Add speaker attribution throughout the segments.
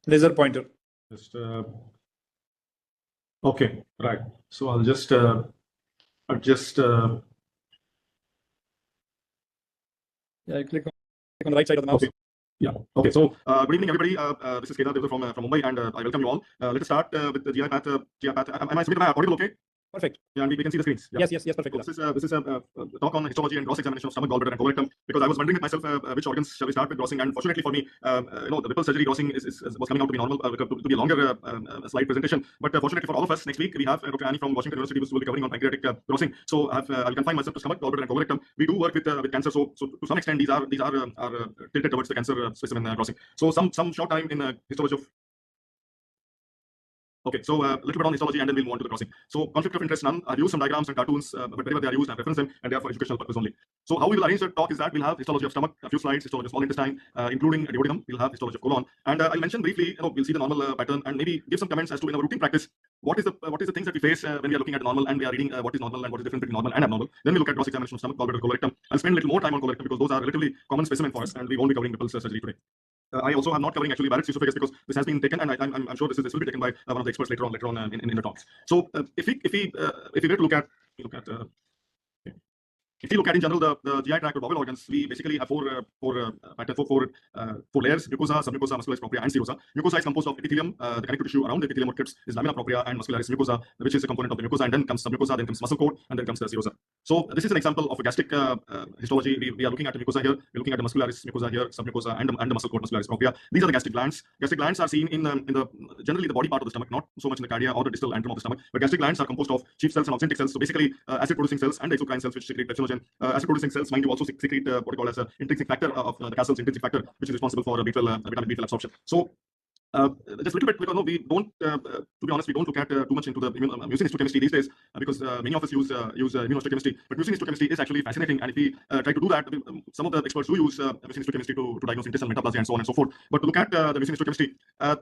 Speaker 1: laser pointer.
Speaker 2: Just okay, right. So I'll just adjust.
Speaker 1: Yeah, click on the right side of the mouse.
Speaker 2: Okay. Yeah. Okay. So, good evening, everybody. This is Kedar Devdar from Mumbai, and I welcome you all. Let us start with the GI path. GI path. Am I audible? Okay.
Speaker 1: Perfect.
Speaker 2: Yeah, and we can see the screens. Yeah.
Speaker 1: Yes, perfect.
Speaker 2: So this is a talk on histology and gross examination of stomach, gallbladder, and colorectum. Because I was wondering with myself which organs shall we start with grossing, and fortunately for me, the Whipple surgery grossing was coming out to be normal, to be a longer slide presentation. But fortunately for all of us, next week we have Dr. Annie from Washington University who will be covering on pancreatic grossing. So I'll confine myself to stomach, gallbladder, and colorectum. We do work with cancer, so to some extent these are tilted towards the cancer specimen grossing. So some short time in histology of. Okay, so a little bit on histology and then we'll move on to the crossing. So conflict of interest none. I've used some diagrams and cartoons, but wherever they are used, I've referenced them and they are for educational purpose only. So how we will arrange the talk is that we'll have histology of stomach, a few slides, histology of small intestine, including duodenum. We'll have histology of colon, and I'll mention briefly. We'll see the normal pattern and maybe give some comments as to in our routine practice what is the things that we face when we are looking at normal and we are reading what is normal and what is different between normal and abnormal. Then we look at cross examination of stomach, gallbladder, colorectum. I'll spend a little more time on colorectum because those are relatively common specimen for us, and we won't be covering the pulse surgery today. I also am not covering actually Barrett's esophagus because this has been taken, and I'm sure this will be taken by one of the experts later on in the talks. So if we were to look at if you look at in general the GI tract or bowel organs, we basically have four layers: mucosa, submucosa, muscularis propria, and serosa. Mucosa is composed of epithelium. The connective tissue around the epithelium or crypts is lamina propria and muscularis mucosa, which is a component of the mucosa, and then comes submucosa, then comes muscle core, and then comes the serosa. So this is an example of a gastric histology. We are looking at the mucosa here. We're looking at the muscularis mucosa here, submucosa, and the muscle core, muscularis propria. These are the gastric glands. Gastric glands are seen in the generally the body part of the stomach, not so much in the cardia or the distal antrum of the stomach. But gastric glands are composed of chief cells and oxyntic cells. So basically, acid-producing cells and exocrine cells which secrete pepsinogen. Acid-producing cells mind you also secrete what we call as an intrinsic factor of the Castle's intrinsic factor, which is responsible for vitamin B12 absorption. So just a little bit, because we don't, to be honest, we don't look at too much into the mucin histochemistry these days because many of us use immunohistochemistry. But mucin histochemistry is actually fascinating, and if we try to do that, some of the experts do use mucin histochemistry to diagnose intestinal metaplasia and so on and so forth. But to look at the mucin histochemistry,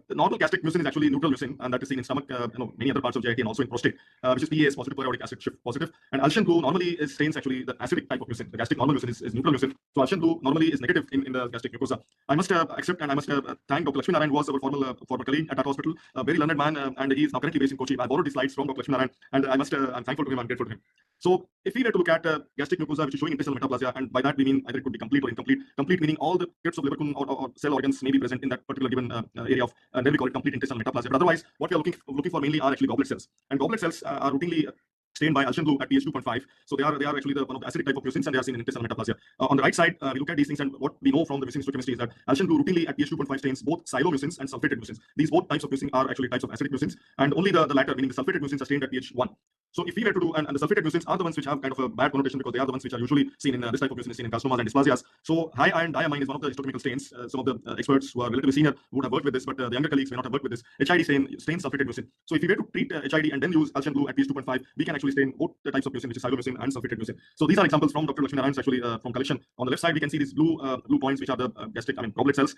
Speaker 2: the normal gastric mucin is actually neutral mucin, and that is seen in stomach, many other parts of GIT and also in prostate, which is PAS positive, periodic acid shift positive. And Alcian blue normally stains actually the acidic type of mucin. The gastric normal mucin is neutral mucin. So Alcian blue normally is negative in the gastric mucosa. I must accept and I must thank Dr. Lakshmi Narayan, who was our former colleague at hospital, a very learned man, and he is now currently based in Kochi. I borrowed these slides from Dr. Lakshmi Narayan, and I'm thankful to him, I'm grateful to him. So if we were to look at gastric mucosa, which is showing intestinal metaplasia, and by that we mean either it could be complete or incomplete. Complete meaning all the crypts of liver or cell organs may be present in that particular given area of, and then we call it complete intestinal metaplasia. But otherwise, what we are looking for mainly are actually goblet cells, and goblet cells are routinely stained by Alcian blue at pH 2.5. So they are actually one of the acidic type of mucins, and they are seen in intestinal metaplasia. On the right side, we look at these things, and what we know from the mucin histochemistry is that Alcian blue routinely at pH 2.5 stains both xylomucins and sulfated mucins. These both types of mucin are actually types of acidic mucins, and only the latter, meaning the sulfated mucins, are stained at pH 1. So if we were to do, and the sulfated mucins are the ones which have kind of a bad connotation because they are the ones which are usually seen in this type of mucin is seen in carcinomas and dysplasias. So high iron diamine is one of the histochemical stains. Some of the experts who are relatively senior would have worked with this, but the younger colleagues may not have worked with this. HID stains sulfated mucin. So if we were to treat HID and then use Alcian blue at pH 2.5, we can actually stain both the types of mucin, which is xylomucin and sulfated mucin. So these are examples from Dr. Lakshmi Narayan's actually from collection. On the left side, we can see these blue points, which are the gastric, goblet cells,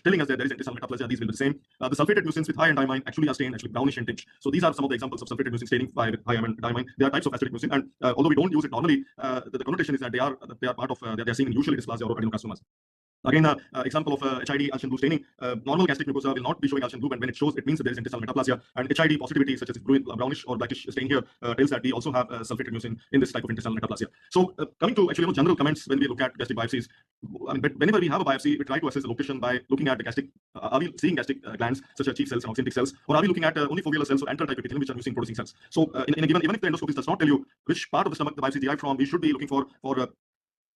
Speaker 2: telling us that there is intestinal metaplasia. These will be the same. The sulfated mucins with high iron diamine actually are stained brownish in tinge. So these are some of the examples of sulfated mucin staining by high iron diamine. They are types of acidic mucin, and although we don't use it normally, the connotation is that they are part of they are seen in usually dysplasia or adenocarcinomas. Again, example of HID Alcian blue staining. Normal gastric mucosa will not be showing Alcian blue, and when it shows, it means that there is intestinal metaplasia. And HID positivity, such as brownish or blackish stain here, tells that we also have sulfated mucin in this type of intestinal metaplasia. So, coming to actually general comments when we look at gastric biopsies, but whenever we have a biopsy, we try to assess the location by looking at the gastric. Are we seeing gastric glands such as chief cells and oxyntic cells, or are we looking at only foveolar cells or antral type epithelium, which are mucin producing cells? So, in a given, even if the endoscopist does not tell you which part of the stomach the biopsy is derived from, we should be looking for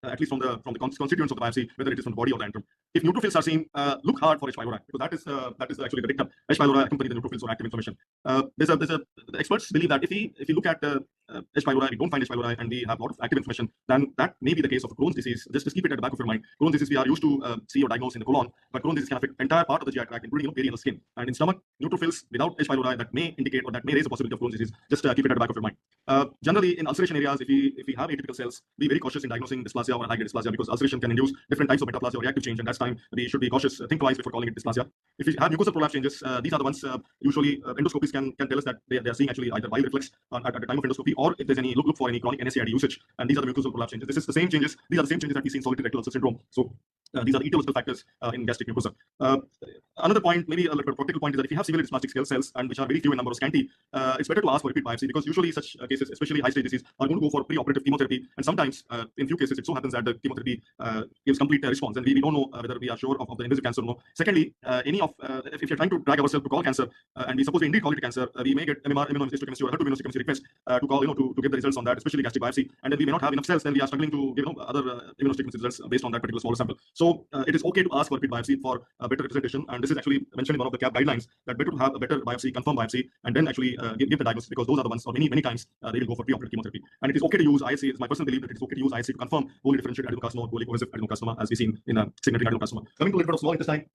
Speaker 2: at least from the constituents of the biopsy, whether it is from the body or the antrum. If neutrophils are seen, look hard for H. pylori, because that is actually the dictum. H. pylori accompany the neutrophils or active inflammation. The experts believe that if we look at H. pylori, we don't find H. pylori, and we have a lot of active inflammation, then that may be the case of Crohn's disease. Just keep it at the back of your mind. Crohn's disease we are used to see or diagnose in the colon, but Crohn's disease can affect entire part of the GI tract, including perineal skin. And in stomach, neutrophils without H. pylori that may indicate or that may raise the possibility of Crohn's disease. Just keep it at the back of your mind. Generally, in ulceration areas, if we have atypical cells, be very cautious in diagnosing dysplasia or high-grade dysplasia, because ulceration can induce different types of metaplasia or reactive change, and that's time we should be cautious, think twice before calling it dysplasia. If we have mucosal prolapse changes, these are the ones usually endoscopies can tell us that they are seeing actually either bile reflex at the time of endoscopy, or if there's any look for any chronic NSAID usage, and these are the mucosal prolapse changes. This is the same changes. These are the same changes that we see in solitary rectal ulcer syndrome. So These are the etiological factors in gastric mucosa. Another point, maybe a little practical point, is that if you have severely dysplastic scale cells and which are very few in number or scanty, it's better to ask for repeat biopsy, because usually such cases, especially high stage disease, are going to go for pre-operative chemotherapy, and sometimes in few cases it so happens that the chemotherapy gives complete response, and we don't know whether we are sure of the invasive cancer or no. Secondly, if you're trying to drag ourselves to call cancer, and we suppose we indeed call it cancer, we may get MMR, immunohistochemistry, or HER2 immunohistochemistry request to call, to get the results on that, especially gastric biopsy, and then we may not have enough cells, then we are struggling to give other immunohistochemistry results based on that particular smaller sample. So it is okay to ask for repeat biopsy for better representation, and this is actually mentioned in one of the CAP guidelines, that better to have a better biopsy, confirm biopsy, and then actually give the diagnosis, because those are the ones, or many times they will go for pre-operative chemotherapy. And it is okay to use IHC. It's my personal belief that it is okay to use IHC to confirm wholly differentiated adenocarcinoma or wholly cohesive adenocarcinoma, as we see in segmental adenocarcinoma. Coming to a little bit of small intestine.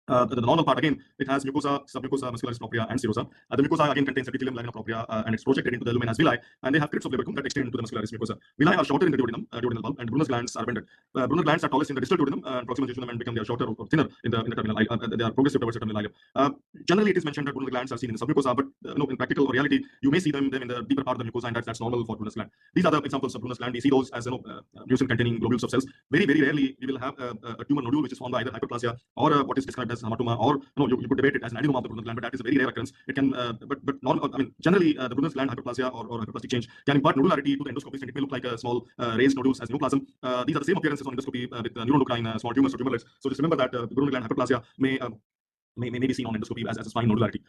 Speaker 2: The normal part, again, it has mucosa, submucosa, muscularis propria, and serosa. The mucosa again contains epithelium, lamina propria, and it's projected into the lumen as villi, and they have crypts of Lebercum that extend into the muscularis mucosa. Villi are shorter in the duodenum, duodenal bulb, and Brunner's glands are bended. Brunner's glands are tallest in the distal duodenum and proximal jejunum, and become shorter or thinner in the terminal ileum. They are progressive towards the terminal ileum. Generally, it is mentioned that Brunner's glands are seen in the submucosa, but in practical reality, you may see them in the deeper part of the mucosa, and that's normal for Brunner's gland. These are the examples of Brunner's gland. We see those as mucin-containing globules of cells. Very, very rarely we will have a tumor nodule which is formed by either hyperplasia or what is described as hematoma, or you could debate it as an adenoma of the Brunner's gland, but that is a very rare occurrence. It can, generally the Brunner's gland hyperplasia or hyperplastic change can impart nodularity to the endoscopist, and it may look like a small raised nodules as neoplasm. These are the same appearances on endoscopy with neuroendocrine small tumors or tumorlets. So just remember that Brunner's gland hyperplasia may be seen on endoscopy as a fine nodularity.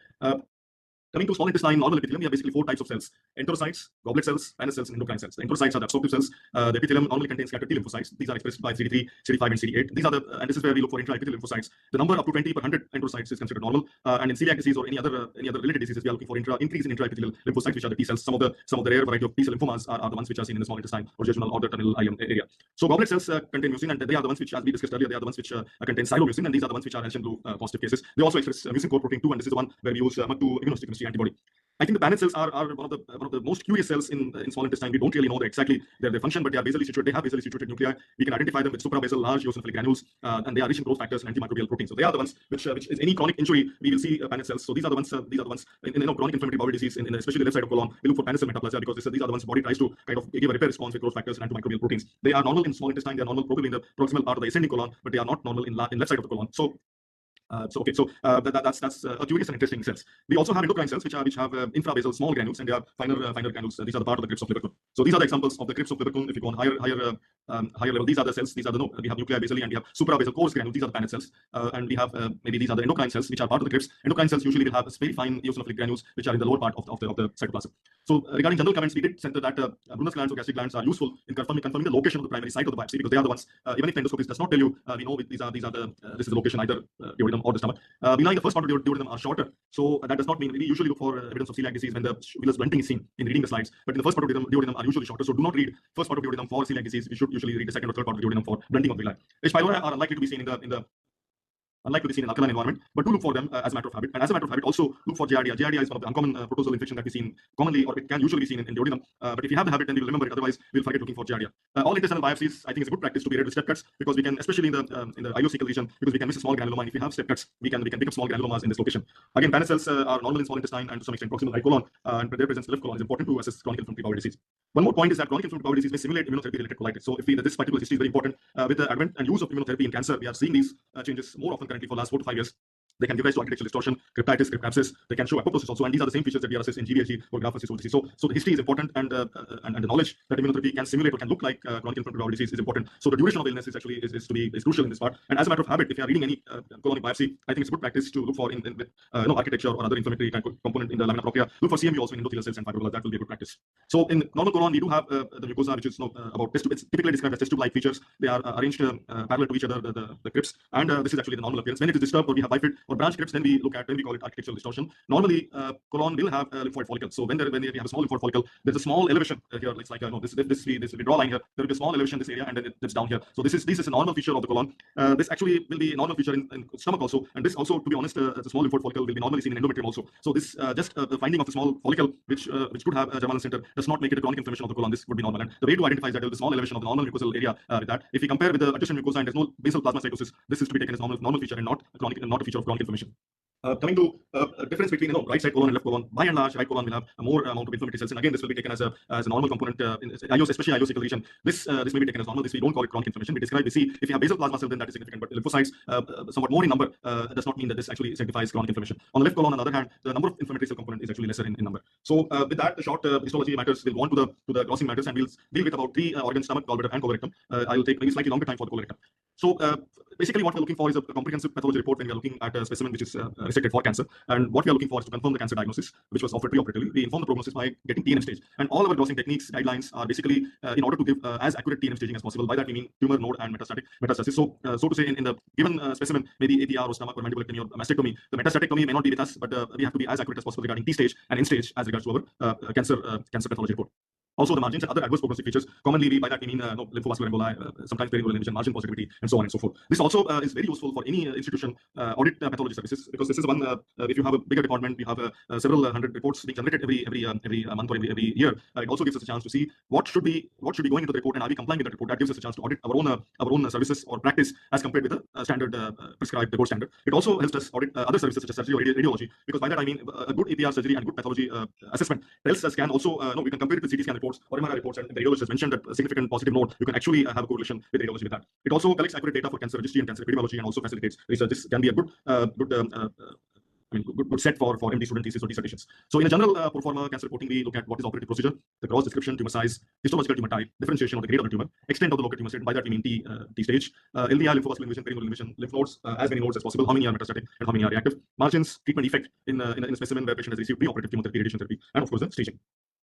Speaker 2: Coming to small intestine, normal epithelium, we have basically four types of cells: enterocytes, goblet cells, Paneth cells, and endocrine cells. The enterocytes are the absorptive cells. The epithelium normally contains scattered T lymphocytes. These are expressed by CD3, CD5, and CD8. These are and this is where we look for intraepithelial lymphocytes. The number up to 20 per 100 enterocytes is considered normal. And in celiac disease or any other related diseases, we are looking for increase in intraepithelial lymphocytes, which are the T cells. Some of the rare variety of T cell lymphomas are the ones which are seen in the small intestine or jejunal or the terminal ileum area. So goblet cells contain mucin, and they are the ones which, as we discussed earlier, they are the ones which contain silomucin, and these are the ones which are Hessian blue positive cases. They also express mucin core protein 2, and this is the one where we use MUC2 immunohistochemistry antibody. I think the Paneth cells are one of the most curious cells in small intestine. We don't really know exactly their function, but they are basally situated. They have basally situated nuclei. We can identify them with suprabasal large eosinophilic granules, and they are rich in growth factors and antimicrobial proteins. So they are the ones which is any chronic injury we will see Paneth cells. So these are the ones. In chronic inflammatory bowel disease, in especially the left side of colon, we look for Paneth cell metaplasia, because these are the ones the body tries to kind of give a repair response with growth factors and antimicrobial proteins. They are normal in small intestine. They are normal probably in the proximal part of the ascending colon, but they are not normal in left side of the colon. So that's a curious and interesting cells. We also have endocrine cells which have infrabasal small granules, and they are finer granules. These are the part of the crypts of Lebercum. So these are the examples of the crypts of Lebercum. If you go on higher level, these are the cells. These are we have nuclei basally, and we have suprabasal coarse granules. These are the Paneth cells, and we have maybe these are the endocrine cells which are part of the crypts. Endocrine cells usually will have very fine eosinophilic granules which are in the lower part of the cytoplasm. So regarding general comments, we did center that Brunner's glands or gastric glands are useful in confirming the location of the primary site of the biopsy, because they are the ones. Even if the endoscopist does not tell you, we know this is the location, either duodenum or the stomach. The first part of the duodenum are shorter, so that does not mean we usually look for evidence of celiac disease when the villus blunting is seen in reading the slides. But in the first part of the duodenum are usually shorter, so do not read first part of the duodenum for celiac disease. We should usually read the second or third part of the duodenum for blunting of villi. H. pylori are unlikely to be seen in alkaline environment, but do look for them as a matter of habit. And as a matter of habit, also look for Giardia. Giardia is one of the uncommon protozoal infection that we see commonly, or it can usually be seen in duodenum. But if you have the habit, then we will remember it. Otherwise, we'll forget looking for Giardia. All intestinal biopsies, I think, is a good practice to be read with step cuts, because we can, especially in the ileocecal region, because we can miss a small granuloma. And if we have step cuts, we can pick up small granulomas in this location. Again, Paneth cells are normal in small intestine and to some extent proximal right colon, and their presence in the left colon is important to assess chronic inflammatory bowel disease. One more point is that chronic inflammatory bowel disease may simulate immunotherapy-related colitis. So if this particular history is very important, with the advent and use of immunotherapy in cancer, we are seeing these changes more often currently for the last 4 to 5 years. They can give rise to architectural distortion, cryptitis, cryptapsis. They can show apoptosis also, and these are the same features that we are assessing in GVHD or graft versus host disease. So the history is important, and the knowledge that immunotherapy can simulate or can look like chronic inflammatory bowel disease is important. So the duration of the illness is actually is crucial in this part. And as a matter of habit, if you are reading any colonic biopsy, I think it's a good practice to look for with architecture or other inflammatory component in the lamina propria. Look for CMV also in endothelial cells and fibroblasts. That will be a good practice. So in normal colon, we do have the mucosa, which is about test tube. It's typically described as test tube-like features. They are arranged parallel to each other, the crypts, and this is actually the normal appearance. When it is disturbed or we have bifid or branch crypts, then we call it architectural distortion. Normally, colon will have a lymphoid follicle. So when we have a small lymphoid follicle, there's a small elevation here. It's like this draw line here. There will be a small elevation in this area, and then it's down here. So this is a normal feature of the colon. This actually will be a normal feature in stomach also, and this also, to be honest, the small lymphoid follicle will be normally seen in endometrium also. So this just the finding of the small follicle, which could have a germinal center, does not make it a chronic inflammation of the colon. This would be normal, and the way to identify is that there will be small elevation of the normal mucosal area with that. If we compare with the adjacent mucosa and there's no basal plasmacytosis, this is to be taken as normal feature and not a feature of chronic inflammation. Coming to difference between right side colon and left colon, by and large, right colon will have a more amount of inflammatory cells, and again, this will be taken as a normal component in ileus, especially ileocecal region. This may be taken as normal. This we don't call it chronic inflammation. We see if you have basal plasma cell, then that is significant. But lymphocytes, somewhat more in number, does not mean that this actually signifies chronic inflammation. On the left colon, on the other hand, the number of inflammatory cell component is actually lesser in number. So with that, the short histology matters. We'll go on to the glossing matters, and we'll deal with about three organs: stomach, gallbladder, and colorectum. I will take maybe slightly longer time for the colorectum. So basically, what we're looking for is a comprehensive pathology report when we are looking at a specimen which is resected for cancer. And what we are looking for is to confirm the cancer diagnosis, which was offered preoperatively. We inform the prognosis by getting TNM stage. And all our glossing techniques, guidelines are basically in order to give as accurate TNM staging as possible. By that we mean tumor, node, and metastasis. So to say, in the given specimen, maybe APR or stomach or mandiblectomy or mastectomy, the metastatomy may not be with us, but we have to be as accurate as possible regarding T stage and N stage as regards to our cancer pathology report. Also, the margins and other adverse prognostic features, commonly by that we mean lymphovascular emboli, sometimes peritoneal lesion, margin positivity, and so on and so forth. This also is very useful for any institution audit pathology services, because this is one, if you have a bigger department, you have several hundred reports being generated every month or every year. It also gives us a chance to see what should be going into the report, and are we complying with that report. That gives us a chance to audit our own services or practice as compared with the standard prescribed gold standard. It also helps us audit other services such as surgery or radiology, because by that I mean a good APR surgery and good pathology assessment tells us, can also we can compare it with CT scan reports or MRI reports, and the radiologist has mentioned that a significant positive node, you can actually have a correlation with radiology with that. It also collects accurate data for cancer registry and cancer epidemiology, and also facilitates research. This can be a good set for MD student thesis or dissertations. So in a general pro forma cancer reporting, we look at what is operative procedure, the gross description, tumor size, histological tumor type, differentiation of the grade of the tumor, extent of the local tumor state. By that we mean T stage, LDI, lymphovascular invasion, peritoneal invasion, lymph nodes, as many nodes as possible, how many are metastatic and how many are reactive, margins, treatment effect in a specimen where patient has received preoperative chemotherapy, radiation therapy, and of course the staging.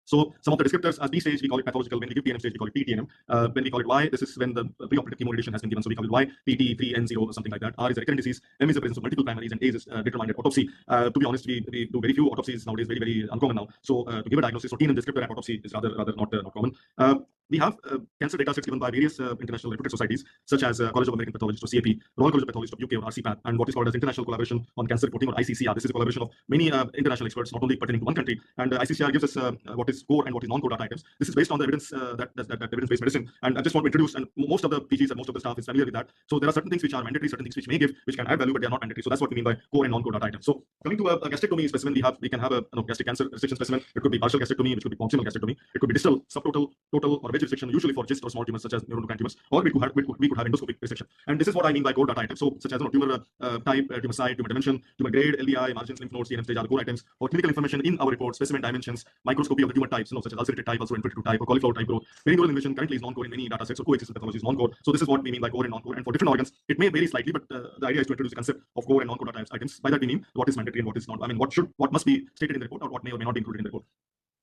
Speaker 2: So some of the descriptors, as B stage, we call it pathological. When we give TNM stage, we call it PTNM. When we call it Y, this is when the preoperative chemoradiation has been given. So we call it Y, PT, 3N0, or something like that. R is a recurrent disease. M is the presence of multiple primaries, and A is determined at autopsy. To be honest, we do very few autopsies nowadays, very uncommon now. So to give a diagnosis or TNM descriptor at autopsy is rather not common. We have cancer data sets given by various international reputed societies, such as College of American Pathologists or CAP, Royal College of Pathologists of UK or RCPAT, and what is called as International Collaboration on Cancer Reporting or ICCR. This is a collaboration of many international experts, not only pertaining to one country. And ICCR gives us what is core and what is non-core data items. This is based on the evidence that evidence-based medicine. And I just want to introduce, and most of the PGs and most of the staff is familiar with that. So there are certain things which are mandatory, certain things which may give, which can add value, but they are not mandatory. So that's what we mean by core and non-core data items. So coming to a gastrectomy specimen, we can have a gastric cancer resection specimen. It could be partial gastrectomy, which could be proximal gastrectomy. It could be distal, subtotal, total, or wedge resection, usually for GIST or small tumors such as neuroendocrine tumors, or we could have endoscopic resection. And this is what I mean by core data items. So such as tumor type, tumor site, tumor dimension, tumor grade, LDI, margins, lymph nodes, TNM stage are the core items. Or clinical information in our report, specimen dimensions, microscopy of the tumor types, such as ulcerated type, also infiltrative type, or cauliflower type growth. Peritoneal invasion currently is non-core in many data sets, so coexistence pathology is non-core. So this is what we mean by core and non-core. And for different organs, it may vary slightly, but the idea is to introduce the concept of core and non-core data items. By that we mean what is mandatory and what is not. I mean, what must be stated in the report, or what may or may not be included in the report.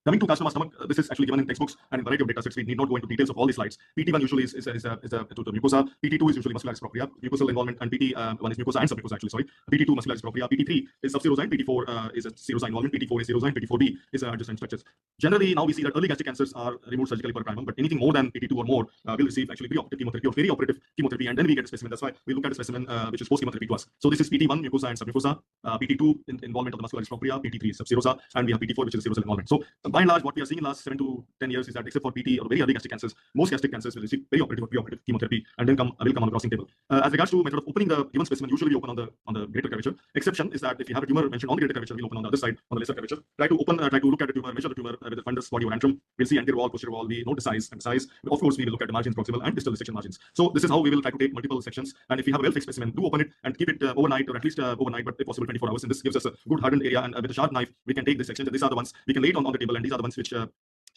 Speaker 2: Coming to carcinoma stomach, this is actually given in textbooks and in variety of data sets. We need not go into details of all these slides. PT1 usually is to the mucosa. PT2 is usually muscularis propria, mucosal involvement, and PT1 is mucosa and submucosa actually. Sorry. PT2 muscularis propria. PT3 is subserozyme. PT4 is a serozyme involvement. PT4 is serozyme. PT4B is adjacent structures. Generally, now we see that early gastric cancers are removed surgically per primum, but anything more than PT2 or more will receive actually preoperative chemotherapy or perioperative chemotherapy, and then we get a specimen. That's why we look at a specimen which is post chemotherapy to us. So this is PT1 mucosa and submucosa. PT2 involvement of the muscularis propria. PT3 is subserosa, and we have PT4 which is serosal involvement. So by and large, what we are seeing in last 7 to 10 years is that except for PT or very early gastric cancers, most gastric cancers will receive perioperative or preoperative chemotherapy and then will come on the crossing table. As regards to method of opening the given specimen, usually we open on the greater curvature. Exception is that if you have a tumor mentioned on the greater curvature, we'll open on the other side on the lesser curvature. Try to look at the tumor, measure the tumor with the fundus, body, or antrum. We'll see anterior wall, posterior wall. We note the size and size. Of course, we will look at the margins, proximal and distal section margins. So this is how we will try to take multiple sections. And if you have a well-fixed specimen, do open it and keep it overnight, or at least overnight, but if possible 24 hours. And this gives us a good hardened area. And with a sharp knife, we can take this section. These are the ones we can lay it on the table, and these are the ones which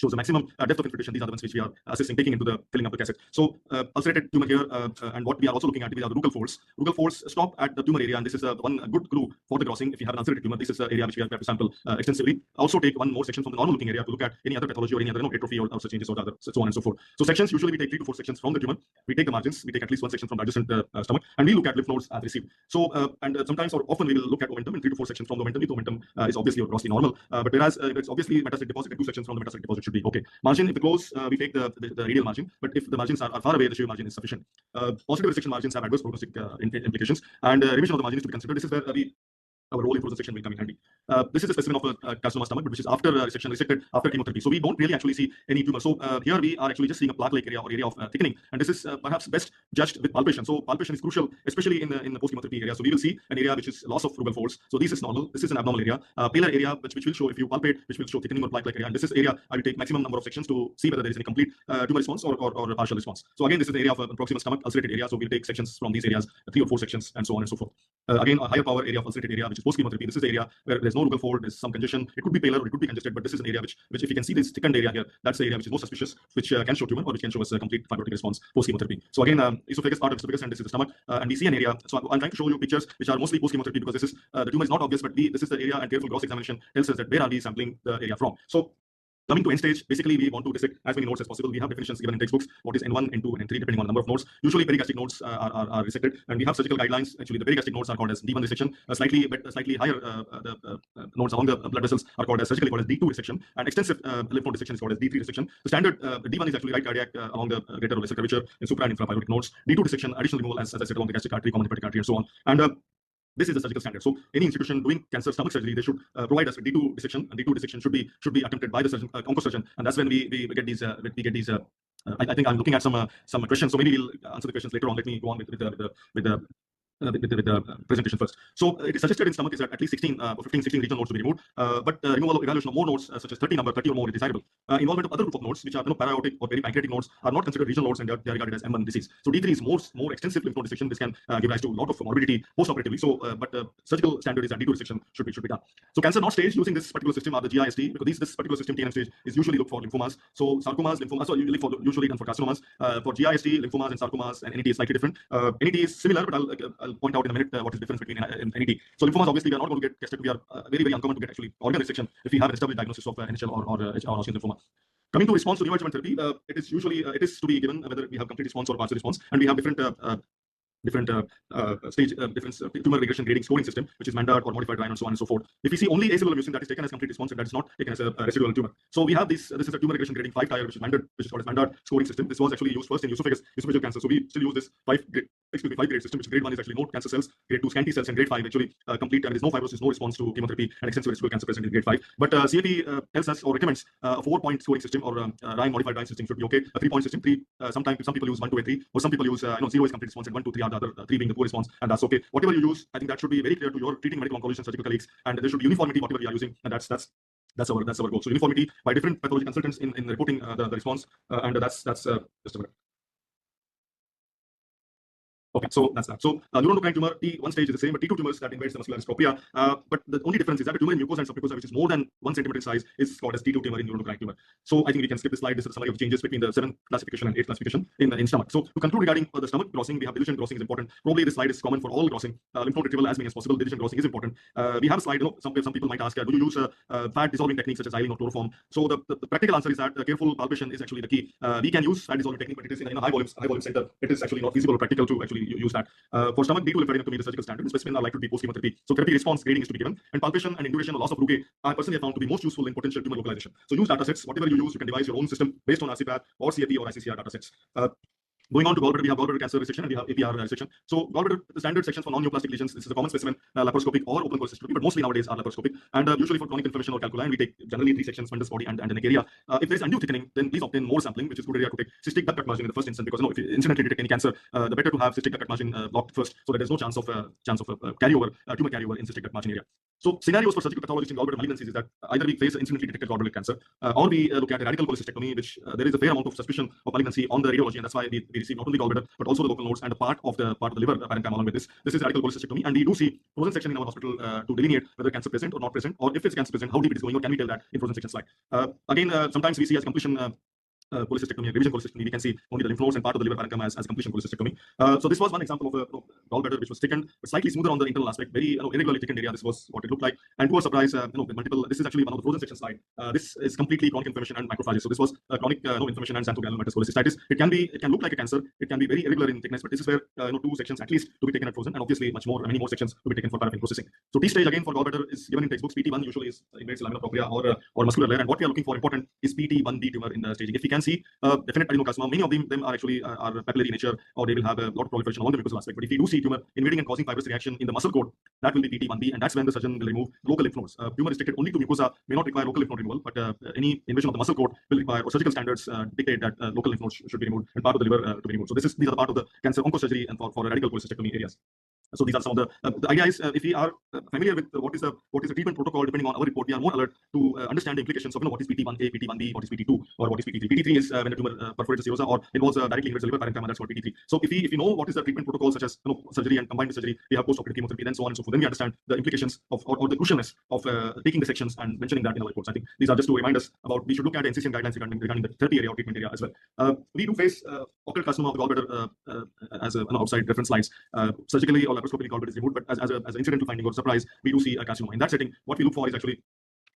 Speaker 2: shows the maximum depth of infiltration. These are the ones which we are assessing, taking into the filling up the cassette. So ulcerated tumor here, and what we are also looking at, these are the rugal folds. Rugal folds stop at the tumor area, and this is one good clue for the crossing. If you have an ulcerated tumor, this is the area which we have to sample extensively. Also take one more section from the normal looking area to look at any other pathology or any other atrophy or such changes or other, so on and so forth. So sections, usually we take 3 to 4 sections from the tumor. We take the margins, we take at least one section from the adjacent stomach, and we look at lymph nodes as received. So and sometimes or often we will look at omentum in 3 to 4 sections from the omentum. If the omentum is obviously or grossly normal, but whereas if it's obviously metastatic deposit, 2 sections from the metastatic deposit should be okay. Margin, if it close, we take the radial margin, but if the margins are far away, the shear margin is sufficient. Positive resection margins have adverse prognostic implications, and revision of the margin is to be considered. This is where our role in frozen section will come in handy. This is a specimen of a carcinoma stomach, which is after resected after chemotherapy. So we don't really actually see any tumor. So here we are actually just seeing a plaque-like area or area of thickening, and this is perhaps best judged with palpation. So palpation is crucial, especially in the post-chemotherapy area. So we will see an area which is loss of rugal folds. So this is normal. This is an abnormal area. Paler area, which will show if you palpate, which will show thickening or plaque-like area. And this is area I will take maximum number of sections to see whether there is any complete tumor response or a partial response. So again, this is the area of proximal stomach ulcerated area. So we'll take sections from these areas, 3 or 4 sections, and so on and so forth. Again, a higher power area of ulcerated area, which is post-chemotherapy. This is the area where there's no rugal fold, there's some congestion. It could be paler or it could be congested, but this is an area which if you can see this thickened area here, that's the area which is most suspicious, which can show tumor or which can show us a complete fibrotic response post-chemotherapy. So again, esophagus part of esophagus, and this is the stomach, and we see an area. So I'm trying to show you pictures which are mostly post-chemotherapy because this is the tumor is not obvious, but this is the area, and careful cross examination tells us that where are we sampling the area from. So coming to end stage, basically we want to dissect as many nodes as possible. We have definitions given in textbooks. What is N1, N2, and N3, depending on the number of nodes. Usually perigastric nodes are resected, and we have surgical guidelines. Actually, the perigastric nodes are called as D1 resection. Slightly higher nodes along the blood vessels are called as surgically called as D2 resection, and extensive lymph node resection is called as D3 resection. The standard D1 is actually right cardiac along the greater vessel curvature in supra and infrafibrotic nodes. D2 resection, additional removal as I said along the gastric artery, common hepatic artery, and so on. And this is the surgical standard. So any institution doing cancer stomach surgery, they should provide us with D2 dissection, and D2 dissection should be attempted by the surgeon, oncosurgeon, and that's when we get these. I think I'm looking at some questions, so maybe we'll answer the questions later on. Let me go on with the presentation first. So it is suggested in stomach is that at least 16 or 15, 16 regional nodes to be removed, but removal or evaluation of more nodes such as 30 or more is desirable. Involvement of other group of nodes which are para-aortic or peripancreatic nodes are not considered regional nodes, and they are regarded as M1 disease. So D3 is more extensive lymph node dissection. This can give rise to a lot of morbidity post-operatively. So but surgical standard is that D2 dissection should be done. So cancer not staged using this particular system are the GIST, because this particular system TNM stage is usually looked for lymphomas. So sarcomas, lymphomas, so usually done for carcinomas. For GIST, lymphomas and sarcomas, and NET is slightly different. NET is similar, but I'll point out in a minute what is the difference between NET. So lymphomas obviously we are not going to get tested. We are very uncommon to get actually organ resection if we have an established diagnosis of NHL or Hodgkin lymphoma. Coming to response to neoadjuvant therapy, it is to be given whether we have complete response or partial response, and we have different tumor regression grading scoring system, which is mandated or modified Ryan and so on and so forth. If we see only acellular mucin that is taken as complete response and that is not taken as a residual tumor. So we have this is a tumor regression grading 5-tier, which is called as mandated scoring system. This was actually used first in esophageal cancer. So we still use this 5-grade system, which grade 1 is actually no cancer cells, grade 2 scanty cells, and grade 5 actually complete, and there is no fibrosis, no response to chemotherapy, and extensive residual cancer present in grade 5. But CAP tells us or recommends a 4-point scoring system or Ryan modified Ryan system should be okay. A 3-point system, sometimes some people use 1, 2, and 3, or some people use 0 is complete response and 1, 2, 3 are the other, 3 being the poor response, and that's okay. Whatever you use, I think that should be very clear to your treating medical oncologists and surgical colleagues, and there should be uniformity whatever we are using, and that's our goal. So uniformity by different pathology consultants in reporting the response, and that's just a minute. Okay, so that's that. So neuroendocrine tumor, T1 stage is the same, but T2 tumors that invades the muscularis propria. But the only difference is that the tumor in mucosa and submucosa, which is more than 1 centimeter in size, is called as T2 tumor in neuroendocrine tumor. So I think we can skip this slide. This is a summary of changes between the 7th classification and 8th classification in stomach. So to conclude regarding the stomach crossing, we have division crossing is important. Probably this slide is common for all crossing. Lymph node retrieval as many as possible. Division crossing is important. We have a slide. Some people might ask, do you use fat dissolving techniques such as xylene or chloroform? So the practical answer is that careful palpation is actually the key. We can use fat dissolving technique, but it is in a high volume center. It is actually not feasible or practical to actually use that. For stomach, D2 lymphadenectomy, the surgical standard, specimen are likely to be post-chemotherapy. So therapy response grading is to be given, and palpation and induration or loss of Bruche I personally have found to be most useful in potential tumor localization. So use datasets. Whatever you use, you can devise your own system based on RCPAT or CAP or ICCR datasets. Going on to gallbladder, we have gallbladder cancer resection and we have APR resection. So gallbladder, the standard sections for non-neoplastic lesions, this is a common specimen, laparoscopic or open cholecystectomy, but mostly nowadays are laparoscopic. And usually for chronic inflammation or calculi, we take generally 3 sections, fundus body and the neck area. If there is undue thickening, then please obtain more sampling, which is good area to take cystic duct margin in the first instance, because if you incidentally detect any cancer, the better to have cystic duct margin blocked first, so that there's no chance of carryover, tumor carryover in cystic duct margin area. So scenarios for surgical pathologists in gallbladder malignancies is that either we face incidentally detected gallbladder cancer, or we look at a radical cholecystectomy, which there is a fair amount of suspicion of malignancy on the radiology, and that's why we receive not only gallbladder but also the local nodes and a part of the liver parenchyma along with this. This is radical cholecystectomy, and we do see frozen section in our hospital to delineate whether cancer present or not present, or if it's cancer present, how deep it is going, or can we tell that in frozen section slide. Again, sometimes we see as completion cholecystectomy, revision cholecystectomy, we can see only the lymph nodes and part of the liver parenchyma as completion cholecystectomy. So this was one example of a gallbladder which was thickened, but slightly smoother on the internal aspect, very irregularly thickened area. This was what it looked like, and to our surprise, with multiple. This is actually one of the frozen section slide. This is completely chronic inflammation and macrophages. So this was chronic inflammation and xanthogranulomatous cholecystitis. It can look like a cancer. It can be very irregular in thickness, but this is where 2 sections at least to be taken at frozen, and obviously many more sections to be taken for paraffin processing. So T stage again for gallbladder is given in textbooks. PT1 usually is invades lamina propria or muscular layer, and what we are looking for important is PT1B tumor in the staging. If we can can see definite adenocarcinoma. Many of them are actually are papillary in nature, or they will have a lot of proliferation along the mucosal aspect. But if you do see tumor invading and causing fibrous reaction in the muscle cord, that will be PT1B, and that's when the surgeon will remove local lymph nodes. Tumor restricted only to mucosa may not require local lymph node removal, but any invasion of the muscle cord will require, or surgical standards dictate that local lymph nodes should be removed and part of the liver to be removed. So these are the part of the cancer oncosurgery and for radical cholecystectomy areas. So these are some of the idea is if we are familiar with what is the treatment protocol, depending on our report, we are more alert to understand the implications of what is PT1A, PT1B, what is PT2, or what is PT3. PT3 is when the tumor perforates the serosa or involves directly invades the liver parenchyma. That's called PT3. So if we know what is the treatment protocol, such as surgery and combined with surgery, we have post-operative chemotherapy, then so on and so forth. Then we understand the implications of or the crucialness of taking the sections and mentioning that in our reports. I think these are just to remind us about we should look at NCCN guidelines regarding the therapy area or treatment area as well. We do face occult carcinoma of the gallbladder as outside reference slides. Surgically or laparoscopically gallbladder is removed, but as an incidental finding or surprise, we do see a carcinoma. In that setting, what we look for is actually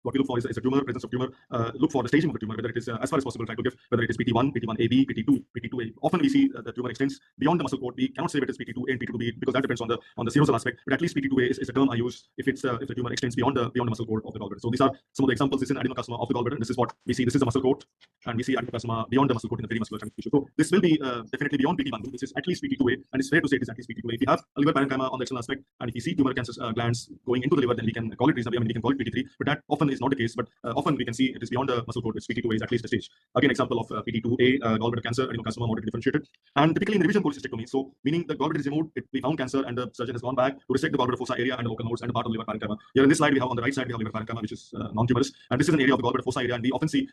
Speaker 2: a tumor, presence of tumor. Look for the staging of the tumor, whether it is as far as possible, try to give whether it is PT1, PT1AB, PT2, PT2A. Often we see the tumor extends beyond the muscle cord. We cannot say whether it is PT2A and PT2B because that depends on the serosal aspect. But at least PT2A is a term I use if the tumor extends beyond the muscle cord of the gallbladder. So these are some of the examples. This is an adenocarcinoma of the gallbladder. This is what we see. This is the muscle cord, and we see adenocarcinoma beyond the muscle cord in the perimuscular trunk tissue. So this will be definitely beyond PT1. This is at least PT2A, and it's fair to say it is at least PT2A. If you have a liver parenchyma on the external aspect, and if you see tumor cancer glands going into the liver, then we can call it reasonably. We can call it PT3, but that often is not the case. But often we can see it is beyond the muscle cord. It's PT2A is at least a stage. Again, example of PT2A gallbladder cancer, adenocarcinoma, moderately differentiated, and typically in revision cholecystectomy. So meaning the gallbladder is removed, we found cancer, and the surgeon has gone back to resect the gallbladder fossa area and the local nodes and the part of the liver parenchyma. Here in this slide, we have on the right side we have liver parenchyma, which is non-tumorous, and this is an area of the gallbladder fossa area, and we often see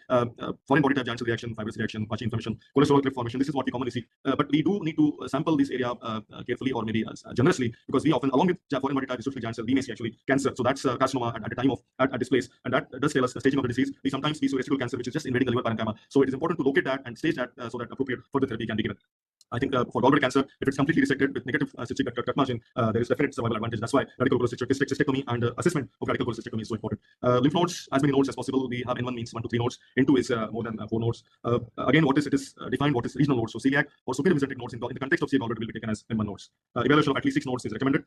Speaker 2: foreign body type giant cell reaction, fibrous reaction, patchy inflammation, cholesterol cliff formation. This is what we commonly see, but we do need to sample this area carefully or maybe generously, because we often, along with foreign body type giant cell, we may see actually cancer. So that's carcinoma at the time of at this place, and that does tell us the staging of the disease. We sometimes see residual cancer, which is just invading the liver parenchyma. So it is important to locate that and stage that so that appropriate further therapy can be given. I think for gallbladder cancer, if it's completely resected with negative cystic cut margin, there is definite survival advantage. That's why radical cholecystectomy and assessment of radical cholecystectomy is so important. Lymph nodes, as many nodes as possible. We have N1 means 1 to 3 nodes. N2 is more than 4 nodes. Again, it is defined what is regional nodes. So celiac or superior mesenteric nodes in the context of CA gallbladder will be taken as N1 nodes. Evaluation of at least 6 nodes is recommended.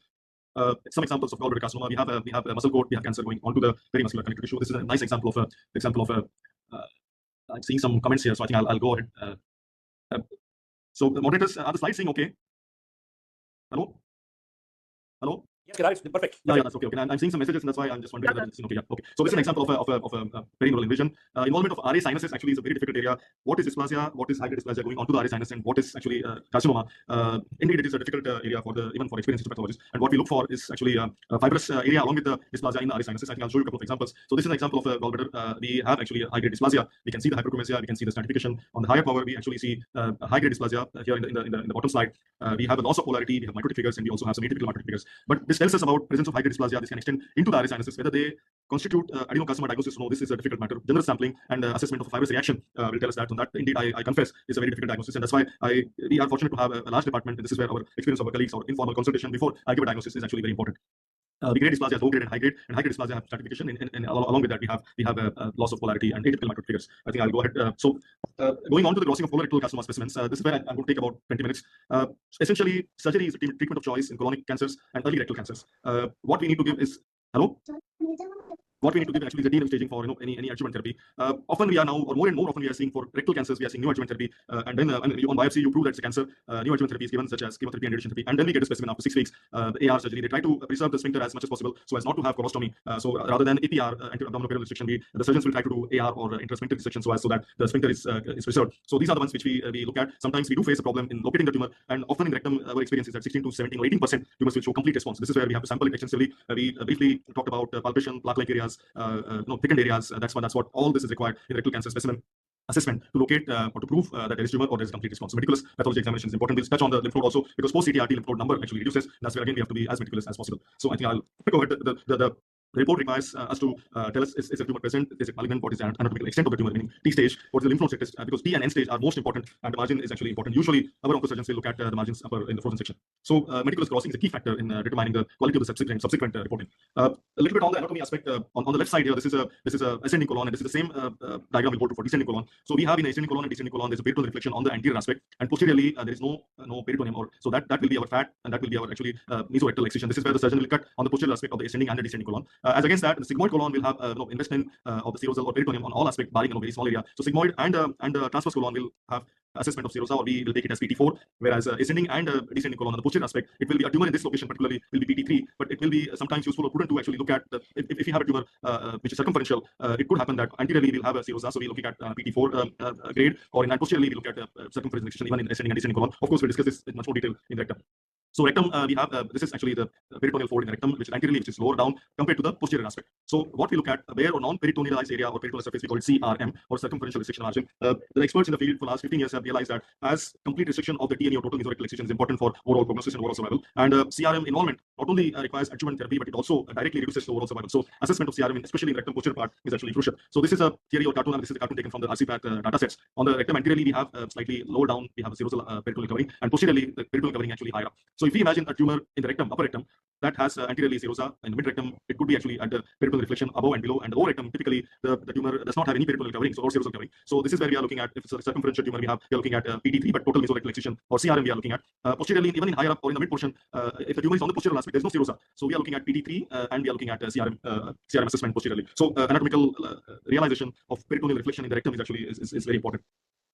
Speaker 2: Some examples of gallbladder carcinoma. We have a muscle cord. We have cancer going onto the perimuscular connective tissue. This is a nice example of I'm seeing some comments here, so I think I'll go ahead. So the moderators, are the slides saying okay? Hello? Hello?
Speaker 1: Yes, Kedar, it's perfect.
Speaker 2: Yeah, that's okay. I'm seeing some messages, and that's why I'm just wondering whether it's okay. Yeah, okay. So this is an example of a perineural invasion. Involvement of RA sinuses actually is a very difficult area. What is dysplasia? What is high-grade dysplasia going onto the RA sinus, and what is actually carcinoma? Indeed, it is a difficult area even for experienced histopathologists. And what we look for is actually a fibrous area along with the dysplasia in the RA sinuses. I think I'll show you a couple of examples. So this is an example of a gallbladder. We have actually a high-grade dysplasia. We can see the hyperchromasia. We can see the stratification. On the higher power, we actually see a high-grade dysplasia here in the bottom slide. We have a loss of polarity. We have mitotic figures, and we also have some atypical mitotic figures. But this tells us about presence of high-grade dysplasia. This can extend into the RA sinuses. Whether they constitute adenocarcinoma diagnosis or no, this is a difficult matter. General sampling and assessment of fibrous reaction will tell us that. And that, indeed, I confess, is a very difficult diagnosis. And that's why we are fortunate to have a large department. And this is where our experience of our colleagues or informal consultation before I give a diagnosis is actually very important. The grade dysplasia has low grade and high grade dysplasia have stratification, and along with that we have a loss of polarity and atypical mitotic figures. I think I'll go ahead. Going on to the glossing of colorectal carcinoma specimens, this is where I'm going to take about 20 minutes. Essentially, surgery is the treatment of choice in colonic cancers and early rectal cancers. What we need to give is what we need to give actually is a de-novo staging for any adjuvant therapy. Often we are now, or more and more often we are seeing for rectal cancers, we are seeing neoadjuvant therapy, and then on biopsy you prove that it's a cancer. Neoadjuvant therapy is given, such as chemotherapy and radiation therapy, and then we get a specimen after 6 weeks. The AR surgery, they try to preserve the sphincter as much as possible so as not to have colostomy. So rather than APR, anti-abdominal perineal restriction, the surgeons will try to do AR or intrasphincter resection so that the sphincter is preserved. So these are the ones which we look at. Sometimes we do face a problem in locating the tumor, and often in rectum our experience is that 16 to 17 or 18% tumors will show complete response. This is where we have to sample it extensively. We briefly talked about palpation, plaque-like areas, thickened areas. That's what all this is required in rectal cancer specimen assessment to locate or to prove that there is tumor or there is complete response. So meticulous pathology examination is important. We'll touch on the lymph node also, because post-CTRT lymph node number actually reduces. That's where again we have to be as meticulous as possible. So I think I'll go ahead. The report requires us to tell us is a tumor present, is it malignant, what is the anatomical extent of the tumor, meaning T stage, what is the lymph node status, because T and N stage are most important, and the margin is actually important. Usually, our oncosurgeons will look at the margins upper in the frozen section. So, meticulous crossing is a key factor in determining the quality of the subsequent reporting. A little bit on the anatomy aspect. On the left side here, this is a ascending colon, and this is the same diagram we go to for descending colon. So we have in ascending colon and descending colon, there's a peritoneal reflection on the anterior aspect, and posteriorly there is no peritoneum, or so that will be our fat, and that will be our actually mesorectal excision. This is where the surgeon will cut on the posterior aspect of the ascending and the descending colon. As against that, the sigmoid colon will have investment of the serosal or peritoneum on all aspects, barring very small area. So sigmoid and transverse colon will have assessment of serosa, or we will take it as PT4, whereas ascending and descending colon on the posterior aspect, it will be a tumor in this location particularly will be PT3, but it will be sometimes useful or prudent to actually look at if you have a tumor which is circumferential, it could happen that anteriorly we'll have a serosa, so we're looking at PT4 grade, or in posteriorly we look at circumferential excision even in ascending and descending colon. Of course, we'll discuss this in much more detail in rectum. So rectum, we have this is actually the peritoneal fold in the rectum, which is anteriorly, which is lower down compared to the posterior aspect. So what we look at, bare or non-peritonealized area or peritoneal surface, we call it CRM, or circumferential restriction margin. The experts in the field for the last 15 years have realized that as complete restriction of the TNE or total mesorectal excision is important for overall prognosis and overall survival. And CRM involvement not only requires adjuvant therapy, but it also directly reduces the overall survival. So assessment of CRM, especially in the rectum posterior part, is actually crucial. So this is a theory or cartoon, and this is a cartoon taken from the RCPAT data sets. On the rectum anteriorly, we have slightly lower down, we have a serosal peritoneal covering, and posteriorly, the peritoneal covering actually higher up. So if we imagine a tumor in the rectum, upper rectum, that has anteriorly serosa, in the mid rectum, it could be actually at the peritoneal reflection above and below, and the lower rectum, typically the tumor does not have any peritoneal covering, so or serosal covering. So this is where we are looking at, if it's a circumferential tumor, we are looking at PT3, but total mesorectal excision, or CRM we are looking at. Posteriorly, even in higher up or in the mid portion, if the tumor is on the posterior aspect, there's no serosa. So we are looking at PT3 and we are looking at CRM assessment posteriorly. So anatomical realization of peritoneal reflection in the rectum is actually is very important.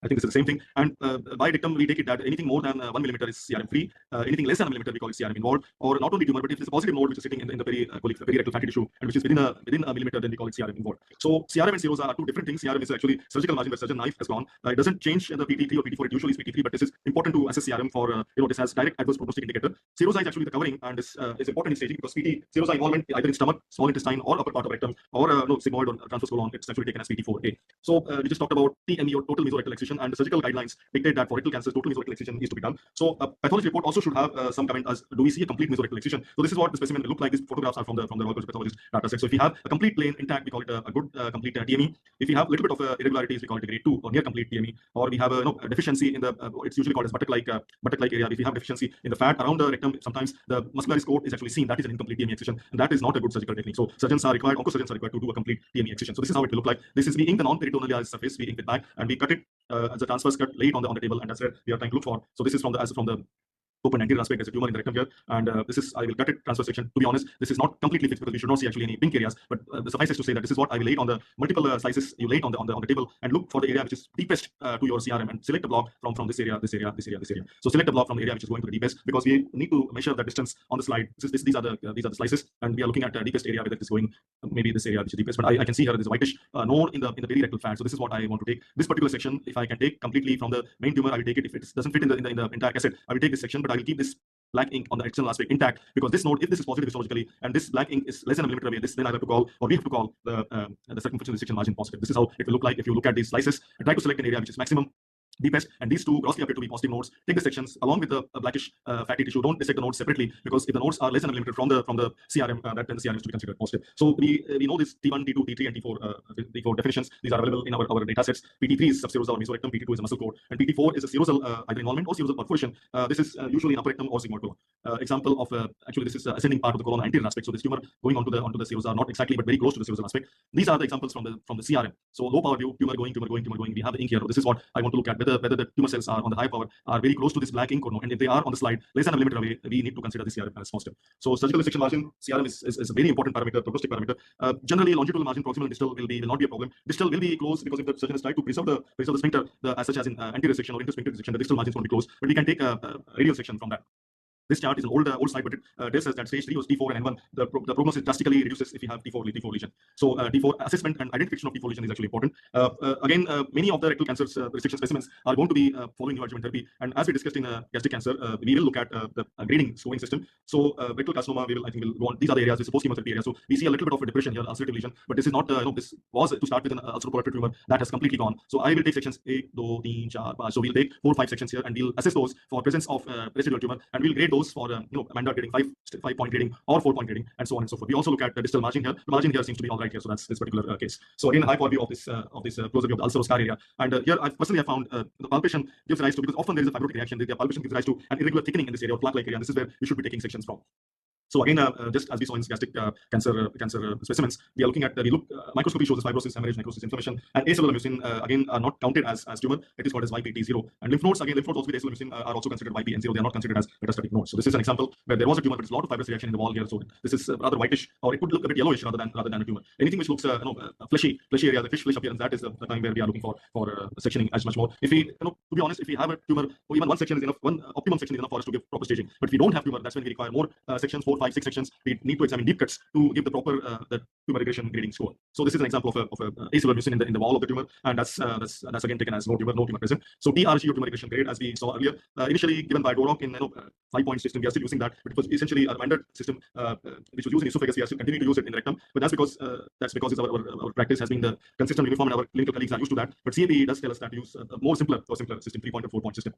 Speaker 2: I think this is the same thing. And by dictum, we take it that anything more than 1 millimeter is CRM free. Anything less than 1 millimeter, we call it CRM involved. Or not only tumor, but if it's a positive node which is sitting in the perirectal fatty tissue and which is within a millimeter, then we call it CRM involved. So CRM and serosa are two different things. CRM is actually surgical margin where surgeon knife has gone. It doesn't change the PT3 or PT4. It usually is PT3, but this is important to assess CRM for this has direct adverse prognostic indicator. Serosa is actually the covering, and is important in staging because serosa involvement either in stomach, small intestine, or upper part of rectum, or sigmoid or transverse colon. It's actually taken as PT4A. So we just talked about TME or total mesorectal excision, and the surgical guidelines dictate that for rectal cancer, total mesorectal excision is to be done. So a pathology report also should have some comment as, do we see a complete mesorectal excision? So this is what the specimen will look like. These photographs are from the Royal College of Pathologists data set. So if you have a complete plane intact, we call it a good complete TME. If you have a little bit of irregularities, we call it a grade 2 or near complete TME. Or we have a deficiency in the, it's usually called as buttock-like area. If you have deficiency in the fat around the rectum, sometimes the muscularis cord is actually seen. That is an incomplete TME excision, and that is not a good surgical technique. So surgeons are required, oncosurgeons are required to do a complete TME excision. So this is how it will look like. This is we ink the non-peritoneal surface, we ink it back, and we cut it as a transverse cut, lay it on the table, and that's where we are trying to look for. So this is from the open anterior aspect. There's a tumor in the rectum here, and this is, I will cut it transverse section. To be honest, this is not completely fixed because we should not see actually any pink areas, but suffice to say that this is what I will lay it on the multiple slices you lay it on the table, and look for the area which is deepest to your CRM, and select a block from this area, this area, this area, this area. So select a block from the area which is going to the deepest, because we need to measure the distance on the slide. These are the slices, and we are looking at the deepest area, whether it is going maybe this area which is deepest, but I can see here there's a whitish node in the perirectal fat. So this is what I want to take. This particular section, if I can take completely from the main tumor, I will take it. If it doesn't fit in the entire cassette, I will take this section, but I will keep this black ink on the external aspect intact, because this node, if this is positive histologically and this black ink is less than a millimeter away, then I have to call, or we have to call the circumferential restriction margin positive. This is how it will look like if you look at these slices and try to select an area which is maximum deepest, and these two grossly appear to be positive nodes. Take the sections along with the blackish fatty tissue. Don't dissect the nodes separately, because if the nodes are less than a millimeter from the CRM, then the CRM is to be considered positive. So we know this T1, T2, T3, and T4 definitions. These are available in our data sets. PT3 is subserosal or mesorectum, PT2 is a muscle cord, and PT4 is a serosal either involvement or serosal perforation. This is usually in upper rectum or sigmoid colon. Example of actually this is ascending part of the colon anterior aspect. So this tumor going onto the serosa, not exactly but very close to the serosal aspect. These are the examples from the CRM. So low power view, tumor going. We have the ink here. This is what I want to look at, whether the tumor cells are on the high power are very close to this black ink or no. And if they are on the slide less than a millimeter away, we need to consider this CRM as positive. So surgical restriction margin, CRM is a very important parameter, prognostic parameter. Generally, longitudinal margin, proximal and distal will not be a problem. Distal will be close because if the surgeon is trying to preserve the sphincter, as such as in anterior section or intersphincter section, the distal margin is going to be close. But we can take a radial section from that. This chart is an old slide, but it tells us that stage 3 was T4 and N1. The prognosis drastically reduces if you have T4 lesion. So T4 assessment and identification of T4 lesion is actually important. Again, many of the rectal cancers restriction specimens are going to be following neoadjuvant therapy. And as we discussed in gastric cancer, we will look at the grading scoring system. So rectal carcinoma, I think we'll go on. These are the areas. This is post chemotherapy area. So we see a little bit of a depression here, ulcerative lesion, but this is not. This was to start with an ulceroproliferative tumor that has completely gone. So I will take sections 1, 2, 3, 4, 5. So we'll take 4 or 5 sections here, and we'll assess those for presence of residual tumor, and we'll grade those for Amanda grading 5-point grading or 4-point grading, and so on and so forth. We also look at the distal margin here. The margin here seems to be all right here, so that's this particular case. So again, a high power view of this closer view of the ulcerous scar area. And here I personally have found the palpation gives rise to, because often there is a fibrotic reaction, the palpation gives rise to an irregular thickening in this area or plaque-like area, and this is where we should be taking sections from. So again, just as we saw in gastric cancer specimens, we are looking at microscopy shows fibrosis, hemorrhage, necrosis, inflammation, and acellular mucin again are not counted as tumor. It is called as YPT0. And lymph nodes also with acellular mucin are also considered YPN0. They are not considered as metastatic nodes. So this is an example where there was a tumor, but it's a lot of fibrous reaction in the wall here. So this is rather whitish, or it could look a bit yellowish rather than a tumor. Anything which looks fleshy area, the flesh appearance, that is the time where we are looking for sectioning as much more. If we, to be honest, if we have a tumor, or even one section is enough, one optimum section is enough for us to give proper staging. But if we don't have tumor, that's when we require more sections, 4, 5, 6 sections. We need to examine deep cuts to give the proper the tumor regression grading score. So this is an example of a acellular mucin in the wall of the tumor, and that's again taken as no tumor present. So TRG, or tumor regression grade, as we saw earlier, initially given by Dorok in 5-point system. We are still using that, but it was essentially a reminder system which was used in esophagus. We are still continuing to use it in rectum, but that's because it's our practice has been the consistent uniform, and our clinical colleagues are used to that. But CAP does tell us that to use a more simpler system, 3-point or 4-point system.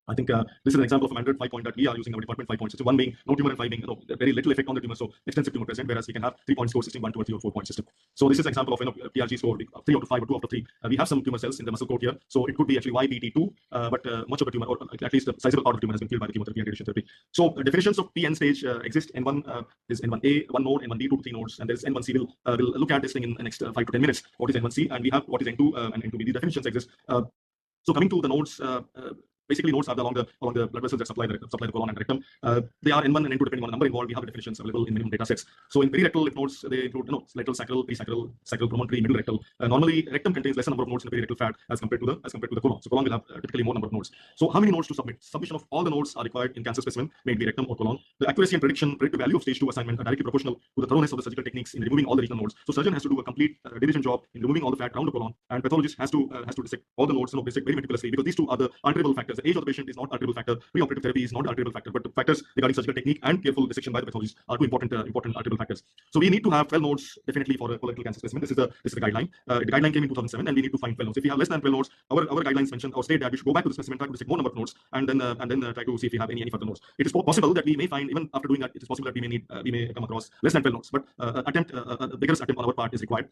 Speaker 2: I think this is an example of a mandate 5-point that we are using our department 5 points. So 1 being no tumor and 5 being very little effect on the tumor, so extensive tumor present, whereas we can have 3-point score system, 1, 2, or 3, or 4-point system. So this is an example of PRG score 3 out of 5 or 2 out of 3. We have some tumor cells in the muscle coat here, so it could be actually YPT2, but much of the tumor, or at least a sizable part of the tumor, has been killed by the chemotherapy and radiation therapy. So definitions of PN stage exist. N1 is N1A, 1 node, N1B, 2 to 3 nodes, and there's N1C. We'll look at this thing in the next 5 to 10 minutes. What is N1C, and we have what is N2 and N2B. The definitions exist. So coming to the nodes. Basically, nodes are along the blood vessels that supply the colon and rectum. They are N1 and N2 depending on the number involved. We have the definitions available in minimum data sets. So in perirectal lymph nodes, they include lateral, sacral, presacral, sacral, promontory, middle rectal. Normally, rectum contains lesser number of nodes in the perirectal fat as compared to the colon. So colon will have typically more number of nodes. So how many nodes to submit? Submission of all the nodes are required in cancer specimen, may it be rectum or colon. The accuracy and predictive value of stage 2 assignment are directly proportional to the thoroughness of the surgical techniques in removing all the regional nodes. So surgeon has to do a complete division job in removing all the fat around the colon, and pathologist has to dissect all the nodes, dissect very meticulously, because these two are the alterable factors. The age of the patient is not alterable factor. Preoperative therapy is not alterable factor, but the factors regarding surgical technique and careful dissection by the pathologist are two important alterable factors. So we need to have 12 nodes definitely for a colorectal cancer specimen. This is the guideline. The guideline came in 2007, and we need to find 12 nodes. If we have less than 12 nodes, our guidelines mention or state that we should go back to the specimen, try to dissect more number of nodes, and then try to see if we have any further nodes. It is possible that we may find, even after doing that, it is possible that we may come across less than 12 nodes, but a vigorous attempt on our part is required.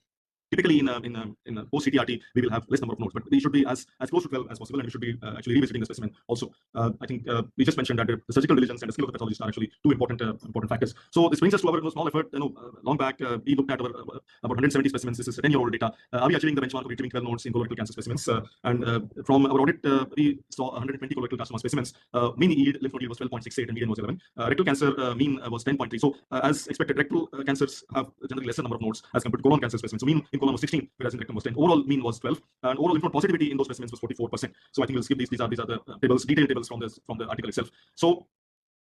Speaker 2: Typically, in a post CTRT, we will have less number of nodes, but we should be as close to 12 as possible, and we should be actually revisiting the specimen also. I think we just mentioned that the surgical diligence and the skill of the pathologist are actually two important factors. So this brings us to our small effort. Long back, we looked at our about 170 specimens. This is 10-year-old data. Are we achieving the benchmark of retrieving 12 nodes in colorectal cancer specimens? And from our audit, we saw 120 colorectal carcinoma specimens. Mean yield, lymph node yield was 12.68, and median was 11. Rectal cancer mean was 10.3. So as expected, rectal cancers have generally lesser number of nodes as compared to colon cancer specimens. So mean in colon was 16, whereas in rectum was 10. Overall mean was 12, and overall lymph node positivity in those specimens was 44%. So I think we'll skip these. These are the tables, detailed tables from the article itself. So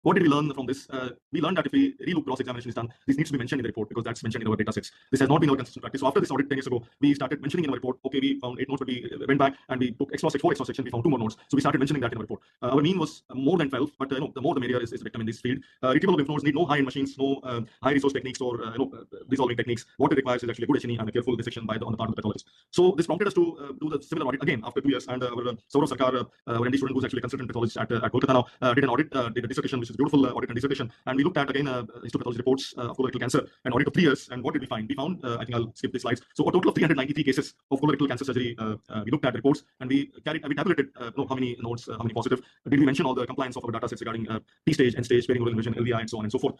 Speaker 2: what did we learn from this? We learned that if we relook cross-examination is done, this needs to be mentioned in the report, because that's mentioned in our data sets. This has not been our consistent practice. So after this audit 10 years ago, we started mentioning in our report, okay, we found 8 nodes, but we went back and we took 4 extra sections, we found 2 more nodes. So we started mentioning that in our report. Our mean was more than 12, but the more the merrier is rectum in this field. Retrievable lymph nodes need no high-end machines, no high resource techniques or dissolving techniques. What it requires is actually a good H&E and a careful dissection on the part of the pathologist. So this prompted us to do the similar audit again after 2 years, and our Saurav Sarkar, our MD student, who's actually a consultant pathologist at Kolkata now, did an audit, did a dissertation, which is a beautiful audit and dissertation. And we looked at again histopathology reports of colorectal cancer, an audit of 3 years. And what did we find? We found, I think I'll skip these slides. So a total of 393 cases of colorectal cancer surgery. We looked at reports, and we tabulated how many nodes, how many positive. Did we mention all the compliance of our data sets regarding T stage, N stage, perineural invasion, LVI, and so on and so forth.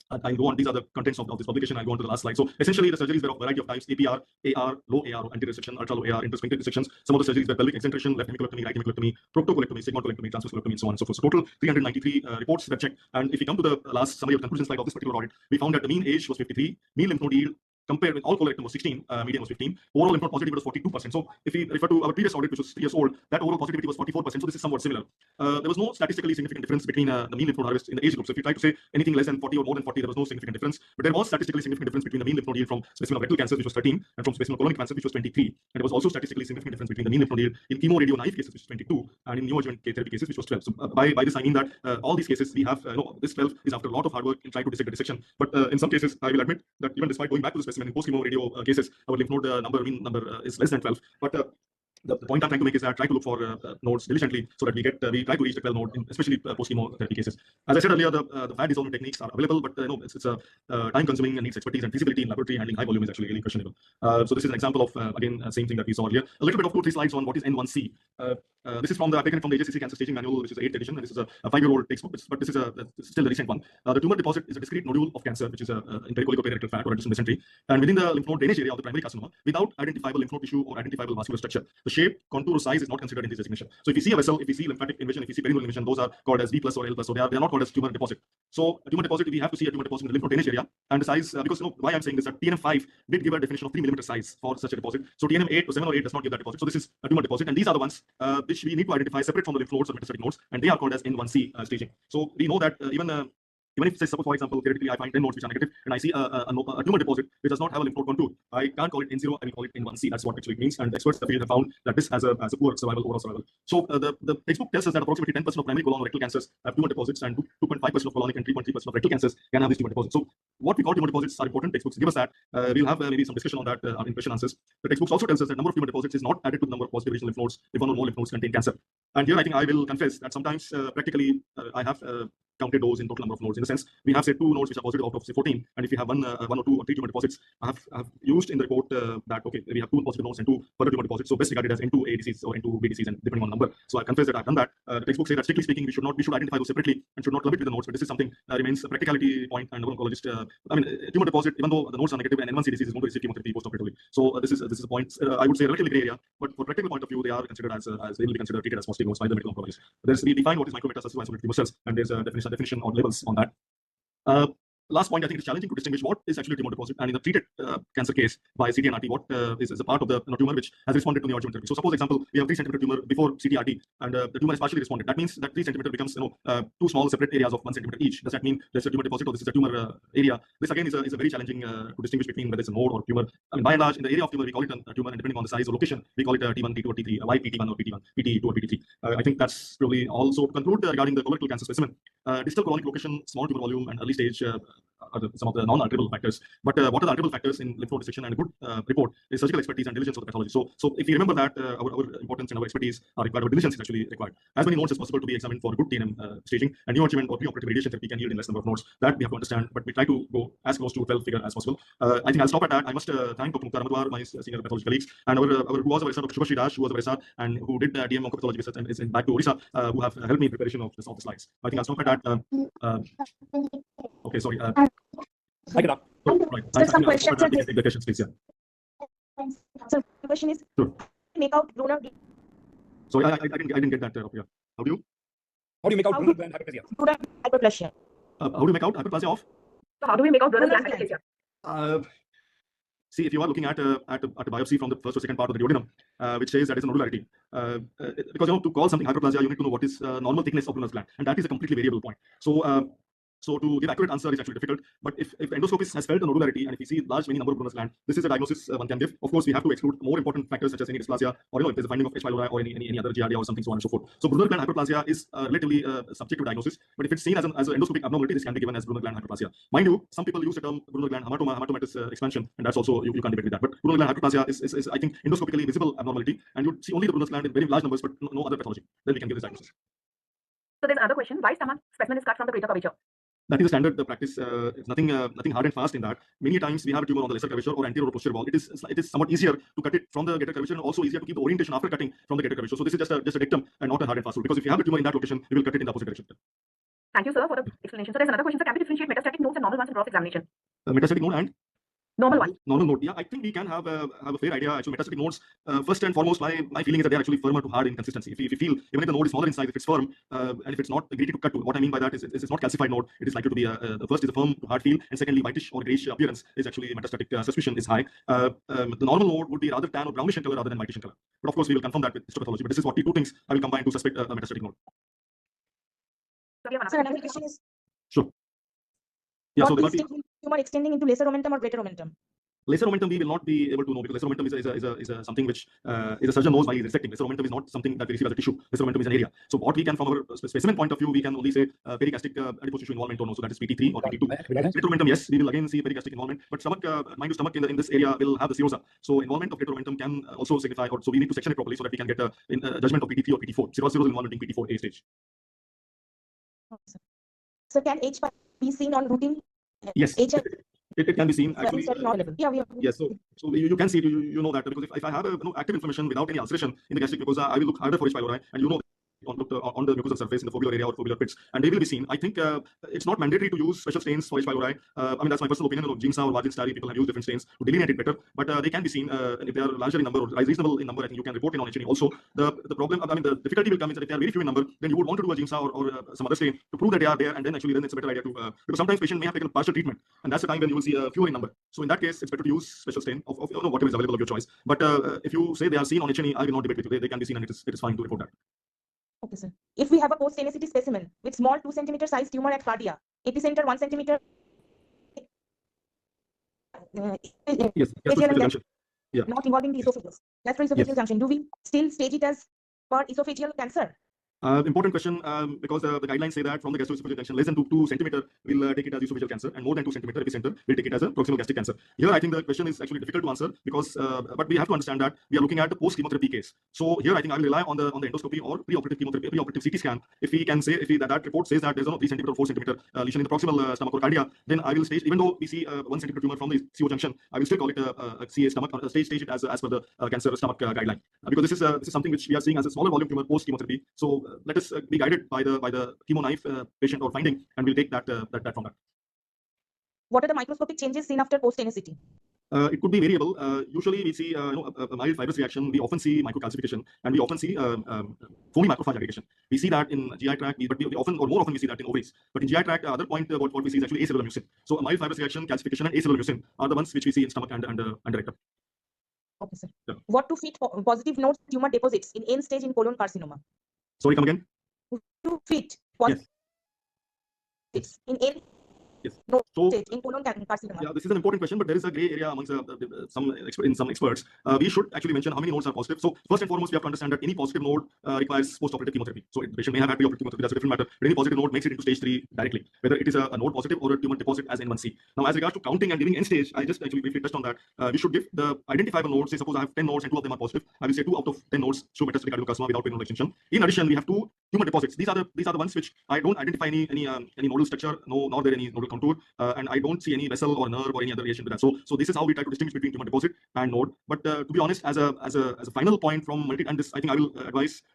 Speaker 2: I'll go on. These are the contents of this publication. I'll go on to the last slide. So essentially, the surgeries were of a variety of types: APR, AR, low AR, anterior section, ultra low AR, intersphincter dissections. Some of the surgeries were pelvic exentration, left hemicolectomy, right hemicolectomy, proctocolectomy, sigmoidolectomy, transverse colectomy, and so on and so forth. So total 393 reports were checked. And if we come to the last summary of conclusion slide of this particular audit, we found that the mean age was 53, mean lymph node yield compared with all colorectal was 16, median was 15. Overall lymph node positivity was 42%. So if we refer to our previous audit, which was 3 years old, that overall positivity was 44%. So this is somewhat similar. There was no statistically significant difference between the mean lymph node harvest in the age groups. So if you try to say anything less than 40 or more than 40, there was no significant difference. But there was statistically significant difference between the mean lymph node yield from specimen of rectal cancer, which was 13, and from specimen of colon cancer, which was 23. And there was also statistically significant difference between the mean lymph node yield in chemo radio naive cases, which was 22, and in neoadjuvant therapy cases, which was 12. So by this I mean that all these cases we have this 12 is after a lot of hard work in trying to dissect the dissection. But in some cases, I will admit that even despite going back to the specimen in post chemo radio cases, our lymph node mean number is less than 12. But the point I'm trying to make is that try to look for nodes diligently so that we try to reach the 12 node, especially post chemotherapy cases. As I said earlier, the fat dissolving techniques are available, but it's time consuming and needs expertise, and feasibility in laboratory handling high volume is actually really questionable. So this is an example of again same thing that we saw earlier. A little bit of 2 or 3 slides on what is N1C. This is from the taken from the AJCC Cancer Staging Manual, which is the 8th edition, and this is a 5-year-old textbook, but this is still the recent one. The tumor deposit is a discrete nodule of cancer, which is a enteric fat or adjacent mesentery, and within the lymph node drainage area of the primary carcinoma, without identifiable lymph node tissue or identifiable vascular structure. The shape, contour, or size is not considered in this designation. So if you see a vessel, if you see lymphatic invasion, if you see peritoneal invasion, those are called as B plus or L plus. So they are not called as tumor deposit. So a tumor deposit, we have to see a tumor deposit in the lymph node drainage area, and the size, because why I'm saying this, that TNM5 did give a definition of 3 mm size for such a deposit. So TNM8 or 7 or 8 does not give that deposit. So this is a tumor deposit, and these are the ones which we need to identify separate from the lymph nodes or metastatic nodes, and they are called as N1C staging. So we know that even if, say, suppose, for example, theoretically, I find 10 nodes which are negative, and I see a tumor deposit which does not have a lymph node contour, I can't call it N0, I will call it N1C. That's what actually it means, and experts have found that this has a poor overall survival. So the textbook tells us that approximately 10% of primary colon or rectal cancers have tumor deposits, and 2.5% of colonic and 3.3% of rectal cancers can have these tumor deposits. So what we call tumor deposits are important. Textbooks give us that. We'll have maybe some discussion on that in question answers. The textbooks also tells us that number of tumor deposits is not added to the number of positive regional lymph nodes if one or more lymph nodes contain cancer. And here I think I will confess that sometimes practically I have counted those in total number of nodes. In the sense, we have, say, 2 nodes which are positive out of, say, 14, and if we have one or 2 or 3 tumor deposits, I have used in the report that okay, we have 2 positive nodes and 2 further tumor deposits, so best regarded as N2 A disease or N2 B disease, and depending on number. So I confess that I've done that. The textbook say that strictly speaking, we should identify those separately and should not club it with the nodes. But this is something remains a practicality point, and oncologist, tumor deposit, even though the nodes are negative, and N1C disease is going to receive chemotherapy postoperatively. So this is a point I would say relatively gray area, but for practical point of view, they are considered as they will be considered treated as positive nodes by the medical oncologist. We define what is micrometastasis isolated tumor cells, and there's a definition or labels on that. Last point, I think it's challenging to distinguish what is actually tumor deposit, and in a treated cancer case by CT and RT, what is a part of the tumor which has responded to neoadjuvant therapy. So suppose example, we have 3 cm tumor before CT/RT, and the tumor has partially responded. That means that 3 cm becomes 2 small separate areas of 1 cm each. Does that mean there's a tumor deposit or this is a tumor area? This again is a very challenging to distinguish between whether it's a node or tumor. I mean, by and large, in the area of tumor, we call it a tumor, and depending on the size or location, we call it a T1, T2, or T3, a YPT1 or PT1, PT2 or PT3. I think that's probably also to conclude regarding the colorectal cancer specimen. Distal colonic location, small tumor volume, and early stage are some of the non-alterable factors. But what are the alterable factors in lymph node dissection? And a good report is surgical expertise and diligence of the pathology. So if you remember that our importance and our expertise are required, our diligence is actually required. As many nodes as possible to be examined for good TNM staging, and neoadjuvant or preoperative radiation therapy can yield in less number of nodes. That we have to understand, but we try to go as close to 12 figure as possible. I think I'll stop at that. I must thank Dr. Mukhtar Amadwar, my senior pathology colleagues, and who was our researcher, Dr. Shubhashri Dash, who was our researcher and who did DM oncopathology research and is back to Orissa, who have helped me in preparation of the slides. I think I'll stop at that. Okay, sorry.
Speaker 1: I get up.
Speaker 2: Right.
Speaker 3: So some questions.
Speaker 2: Take the questions, please. Yeah.
Speaker 3: So the question is,
Speaker 2: Sure.
Speaker 3: make out donor.
Speaker 2: Sorry, I didn't get that. Yeah. How do you
Speaker 1: make out donor gland hyperplasia?
Speaker 3: Donor hyperplasia.
Speaker 2: how do you make out hyperplasia of?
Speaker 3: So how do we make out donor gland hyperplasia?
Speaker 2: See, if you are looking at a biopsy from the first or second part of the duodenum, which says that it's a nodularity, because to call something hyperplasia, you need to know what is normal thickness of Brunner's gland, and that is a completely variable point. So to give accurate answer is actually difficult. But if the endoscopist has felt a nodularity, and if we see large many number of Brunner's gland, this is a diagnosis one can give. Of course, we have to exclude more important factors such as any dysplasia, or if there's a finding of H. pylori or any other giardia or something, so on and so forth. So Brunner gland hyperplasia is relatively subjective diagnosis, but if it's seen as an endoscopic abnormality, this can be given as Brunner gland hyperplasia. Mind you, some people use the term Brunner gland hematomatous expansion, and that's also you can't debate with that. But Brunner gland hyperplasia is I think endoscopically visible abnormality, and you see only the Brunner's gland in very large numbers, but no other pathology. Then we can give this diagnosis.
Speaker 3: So there's another question: why stomach specimen is cut from the greater curvature?
Speaker 2: That is a standard practice. It's nothing hard and fast in that. Many times we have a tumor on the lesser curvature or anterior or posterior wall. It is somewhat easier to cut it from the greater curvature, and also easier to keep the orientation after cutting from the greater curvature. So this is just a dictum and not a hard and fast rule. Because if you have a tumor in that location, we will cut it in the opposite direction.
Speaker 3: Thank you, sir, for the explanation. So there's another question: so can we differentiate metastatic nodes and normal ones in cross examination?
Speaker 2: Metastatic node and
Speaker 3: normal one.
Speaker 2: Normal node. Yeah, I think we can have a fair idea. Actually, metastatic nodes, first and foremost, my feeling is that they're actually firmer to hard in consistency. If you feel, even if the node is smaller in size, if it's firm, and if it's not gritty to cut to, what I mean by that is it's not calcified node. It is likely to be the first is a firm to hard feel, and secondly, whitish or grayish appearance is actually metastatic suspicion is high. The normal node would be rather tan or brownish in color rather than whitish in color. But of course, we will confirm that with histopathology. But this is what two things I will combine to suspect a metastatic node.
Speaker 3: So we have another question is
Speaker 2: sure. Yeah, so
Speaker 3: tumor extending into lesser omentum or greater omentum?
Speaker 2: Lesser momentum we will not be able to know, because lesser momentum is something which is a surgeon knows while he is resecting. Lesser momentum is not something that we receive as a tissue. Lesser momentum is an area. So what we can, from our specimen point of view, we can only say perigastric adipose tissue involvement or no. So that is PT3 or PT2. Greater momentum, yes, we will again see perigastric involvement, but stomach, mind to stomach in this area will have the serosa. So involvement of greater momentum can also signify, or so we need to section it properly so that we can get a judgment of PT3 or PT4. Serosal involvement in PT4A stage.
Speaker 4: So can H be seen on routine?
Speaker 2: Yes. It can be seen actually.
Speaker 4: Yeah.
Speaker 2: Yes, so you can see it, you know that, because if I have a active inflammation without any ulceration in the gastric mucosa, I will look harder for H. pylori, and you know on the mucosal surface in the foveolar area or foveolar pits, and they will be seen. I think it's not mandatory to use special stains for H. pylori. I mean, that's my personal opinion. Jimsa or Vagin Stari, people have used different stains to delineate it better, but they can be seen if they are larger in number or reasonable in number. I think you can report in on HNE. Also, the problem, I mean, the difficulty will come is that if they are very few in number, then you would want to do a Jimsa or some other stain to prove that they are there, and then actually it's a better idea to because sometimes patient may have taken partial treatment, and that's the time when you will see fewer in number. So in that case, it's better to use special stain of whatever is available of your choice. But if you say they are seen on HNE, I will not debate with you. They can be seen, and it is fine to report that.
Speaker 4: Okay, sir. If we have a post-tenacity specimen with small 2 cm size tumor at cardia, epicenter 1 cm.
Speaker 2: Yes,
Speaker 4: yeah. Not involving the esophagus. Gastroesophageal junction. Do we still stage it as per esophageal cancer?
Speaker 2: Important question, because the guidelines say that from the gastroesophageal junction, less than 2 centimeter will take it as esophageal cancer, and more than 2 centimeter epicenter will take it as a proximal gastric cancer. Here, I think the question is actually difficult to answer, because but we have to understand that we are looking at the post chemotherapy case. So here, I think I will rely on the endoscopy or preoperative chemotherapy, preoperative CT scan. If we can say, if that report says that there's no 3 centimeter or 4 centimeter lesion in the proximal stomach or cardia, then I will stage, even though we see 1 centimeter tumor from the CO junction, I will still call it a CA stomach, stage it as per the cancer stomach guideline, because this is something which we are seeing as a smaller volume tumor post chemotherapy. So let us be guided by the chemo knife patient or finding, and we'll take that from that.
Speaker 4: What are the microscopic changes seen after post-tenacity?
Speaker 2: It could be variable. Usually we see a mild fibrous reaction. We often see microcalcification, and we often see foamy macrophage aggregation. We see that in GI tract, but we often, or more often, we see that in ovaries. But in GI tract, other point what we see is actually acellular mucin. So a mild fibrous reaction, calcification, and acellular mucin are the ones which we see in stomach and rectum.
Speaker 4: Okay, sir.
Speaker 2: Yeah.
Speaker 4: What to fit positive node tumor deposits in end stage in colon carcinoma?
Speaker 2: Sorry, come again.
Speaker 4: To fit
Speaker 2: Yes.
Speaker 4: in end
Speaker 2: Yes. So,
Speaker 4: in colon carcinoma.
Speaker 2: Yeah, this is an important question, but there is a gray area amongst some experts. We should actually mention how many nodes are positive. So first and foremost, we have to understand that any positive node requires post-operative chemotherapy. So the patient may have had preoperative chemotherapy, that's a different matter. But any positive node makes it into stage 3 directly, whether it is a node positive or a tumor deposit as N1C. Now, as regards to counting and giving end stage, I just actually briefly touched on that. We should give the identifiable nodes. Say suppose I have 10 nodes and 2 of them are positive. I will say 2 out of 10 nodes show metastatic adenocarcinoma without nodal extension. In addition, we have 2 tumor deposits. These are the ones which I don't identify any nodal structure, nor there any nodal contour, and I don't see any vessel or nerve or any other relation to that. So this is how we try to distinguish between tumor deposit and node. But to be honest, as a final point from and this I think I will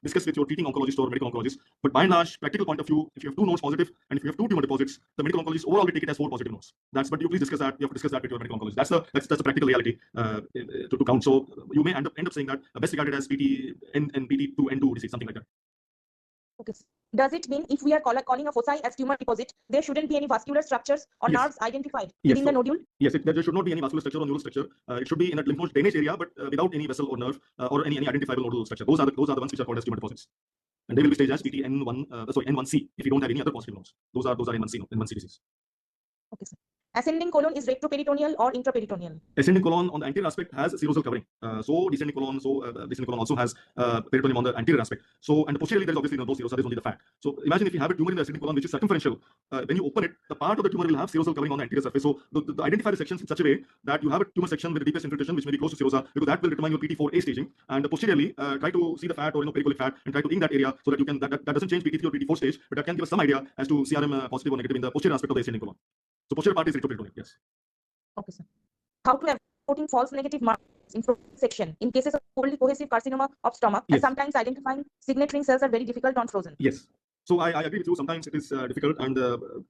Speaker 2: discuss with your treating oncologist or medical oncologist. But by and large, practical point of view, if you have 2 nodes positive and if you have 2 tumor deposits, the medical oncologist overall will take it as 4 positive nodes. But you please discuss that. You have to discuss that with your medical oncologist. That's the practical reality to count. So you may end up saying that best regarded as PT and PT2 N2 disease, something like that.
Speaker 4: Okay. Does it mean if we are calling a foci as tumor deposit, there shouldn't be any vascular structures or nerves identified within the nodule?
Speaker 2: Yes, there should not be any vascular structure or neural structure. It should be in a lymph node drainage area, but without any vessel or nerve or any identifiable nodal structure. Those are the ones which are called as tumor deposits, and they will be staged as PT N1C if you don't have any other positive nodes. Those are N1C disease.
Speaker 4: Okay, sir. Ascending colon is retroperitoneal or intraperitoneal?
Speaker 2: Ascending colon on the anterior aspect has serosal covering. So descending colon also has peritoneum on the anterior aspect. So, and posteriorly there is obviously no serosa, there is only the fat. So imagine if you have a tumor in the ascending colon which is circumferential, when you open it, the part of the tumor will have serosal covering on the anterior surface. So identify the sections in such a way that you have a tumor section with the deepest infiltration which may be close to serosa, because that will determine your PT4A staging. And posteriorly, try to see the fat or pericolic fat and try to ink that area so that you can that doesn't change PT3 or PT4 stage, but that can give us some idea as to CRM positive or negative in the posterior aspect of the ascending colon. So posterior part is retroperitoneal, yes.
Speaker 4: Okay, sir. How to avoid reporting false negative marks in section in cases of poorly cohesive carcinoma of stomach, and sometimes identifying signature cells are very difficult on frozen?
Speaker 2: Yes. So I agree with you. Sometimes it is difficult, and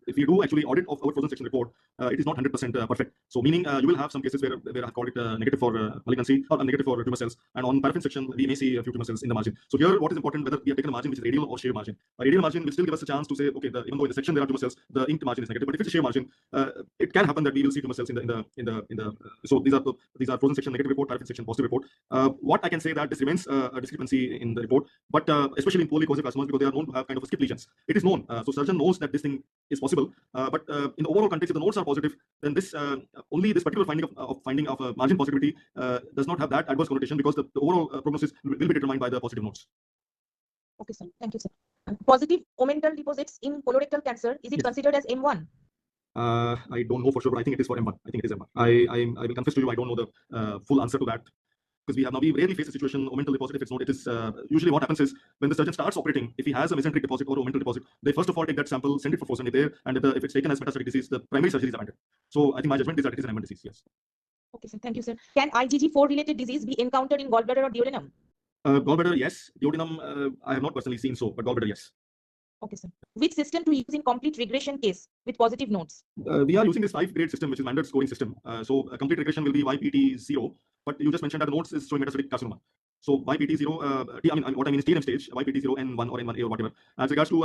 Speaker 2: if you do actually audit of our frozen section report, it is not 100% perfect. So meaning you will have some cases where I call it negative for malignancy or negative for tumor cells, and on paraffin section we may see a few tumor cells in the margin. So here, what is important, whether we have taken a margin which is radial or shear margin. A radial margin will still give us a chance to say, okay, even though in the section there are tumor cells, the inked margin is negative. But if it's a shear margin, it can happen that we will see tumor cells in the. So these are frozen section negative report, paraffin section positive report. What I can say that this remains a discrepancy in the report, but especially in poorly cohesive carcinomas, because they are known to have kind of skip lesions. It is known. So surgeon knows that this thing is possible. But in the overall context, if the nodes are positive, then this only this particular finding of margin positivity does not have that adverse connotation, because the overall prognosis will be determined by the positive nodes.
Speaker 4: Okay, sir. Thank you, sir. Positive omental deposits in colorectal cancer, is it
Speaker 2: Yes.
Speaker 4: considered as M1?
Speaker 2: I don't know for sure, but I think it is for M1. I think it is M1. I will confess to you, I don't know the full answer to that, because we rarely face a situation omental deposit. If it's not, it is usually what happens is, when the surgeon starts operating, if he has a mesenteric deposit or omental deposit, they first of all take that sample, send it for force there, and if it's taken as metastatic disease, the primary surgery is abandoned. So I think my judgment is that it is an M1 disease. Yes.
Speaker 4: Okay, sir. Thank you, sir. Can IgG4 related disease be encountered in gallbladder or duodenum?
Speaker 2: Gallbladder, yes. Duodenum, I have not personally seen so, but gallbladder, yes.
Speaker 4: Okay, sir. Which system to use in complete regression case with positive nodes?
Speaker 2: We are using this 5-grade system, which is Mandar's scoring system. So a complete regression will be YPT0, but you just mentioned that the nodes is showing metastatic carcinoma. So YPT0, what I mean is TNM stage, YPT0, N1 or N1A or whatever. As regards to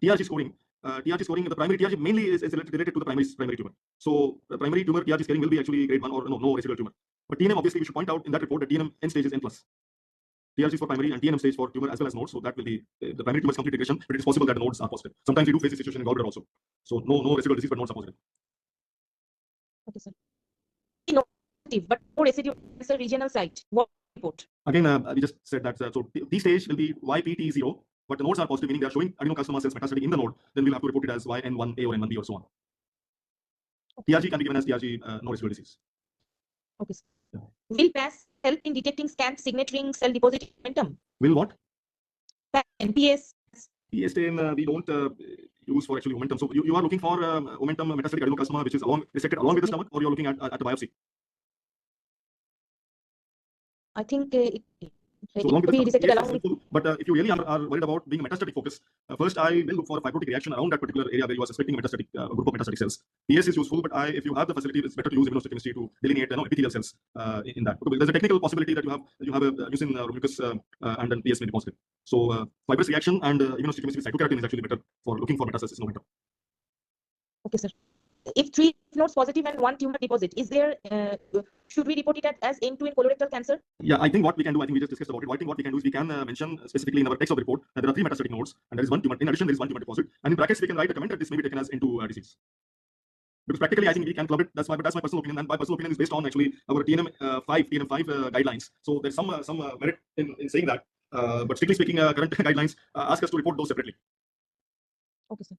Speaker 2: TRG scoring, the primary TRG mainly is related to the primary tumor. So the primary tumor TRG scoring will be actually grade 1 or no residual tumor. But TNM, obviously, we should point out in that report that TNM end stage is N+. TRG is for primary and TNM stage for tumor as well as nodes. So that will be the primary tumor is complete regression, but it is possible that the nodes are positive. Sometimes we do face this situation in gallbladder also. So no residual disease, but nodes are positive.
Speaker 4: Okay, sir. No positive, but no residual cancer regional site. What report?
Speaker 2: Again, we just said that. So T stage will be YPT0, but the nodes are positive, meaning they are showing adenocarcinoma cells metastatic in the node. Then we'll have to report it as YN1A or N1B or so on.
Speaker 4: Okay.
Speaker 2: TRG can be given as TRG no residual disease.
Speaker 4: Okay, sir.
Speaker 2: Yeah.
Speaker 4: Will PAS help in detecting scant signet ring cell deposit momentum?
Speaker 2: Will what?
Speaker 4: PAS.
Speaker 2: PA stain we don't use for actually momentum. So you are looking for momentum metastatic adenocarcinoma, which is resected along with the stomach, or you're looking at the biopsy?
Speaker 4: I think
Speaker 2: So along with
Speaker 4: be
Speaker 2: the
Speaker 4: resected
Speaker 2: stomach,
Speaker 4: along with.
Speaker 2: helpful, but if you really are worried about being a metastatic focus, first I will look for a fibrotic reaction around that particular area where you are suspecting a metastatic group of metastatic cells. PS is useful, but if you have the facility, it's better to use immunohistochemistry to delineate epithelial cells in that. There's a technical possibility that you have a mucin mucus and then PS may be positive. So fibrous reaction and immunohistochemistry with cytokeratin is actually better for looking for metastasis momentum.
Speaker 4: Okay, sir. If 3 nodes positive and 1 tumor deposit, is there? Should we report it as N2 in colorectal cancer?
Speaker 2: Yeah, I think what we can do, I think we just discussed about it. I think what we can do is we can mention specifically in our text of the report that there are 3 metastatic nodes and there is 1 tumor. In addition, there is 1 tumor deposit, and in brackets we can write a comment that this may be taken as N2 disease. Because practically, I think we can club it. That's my personal opinion, and my personal opinion is based on actually our TNM5 guidelines. So there's some merit in saying that. But strictly speaking, current guidelines ask us to report those separately.
Speaker 4: Okay, sir.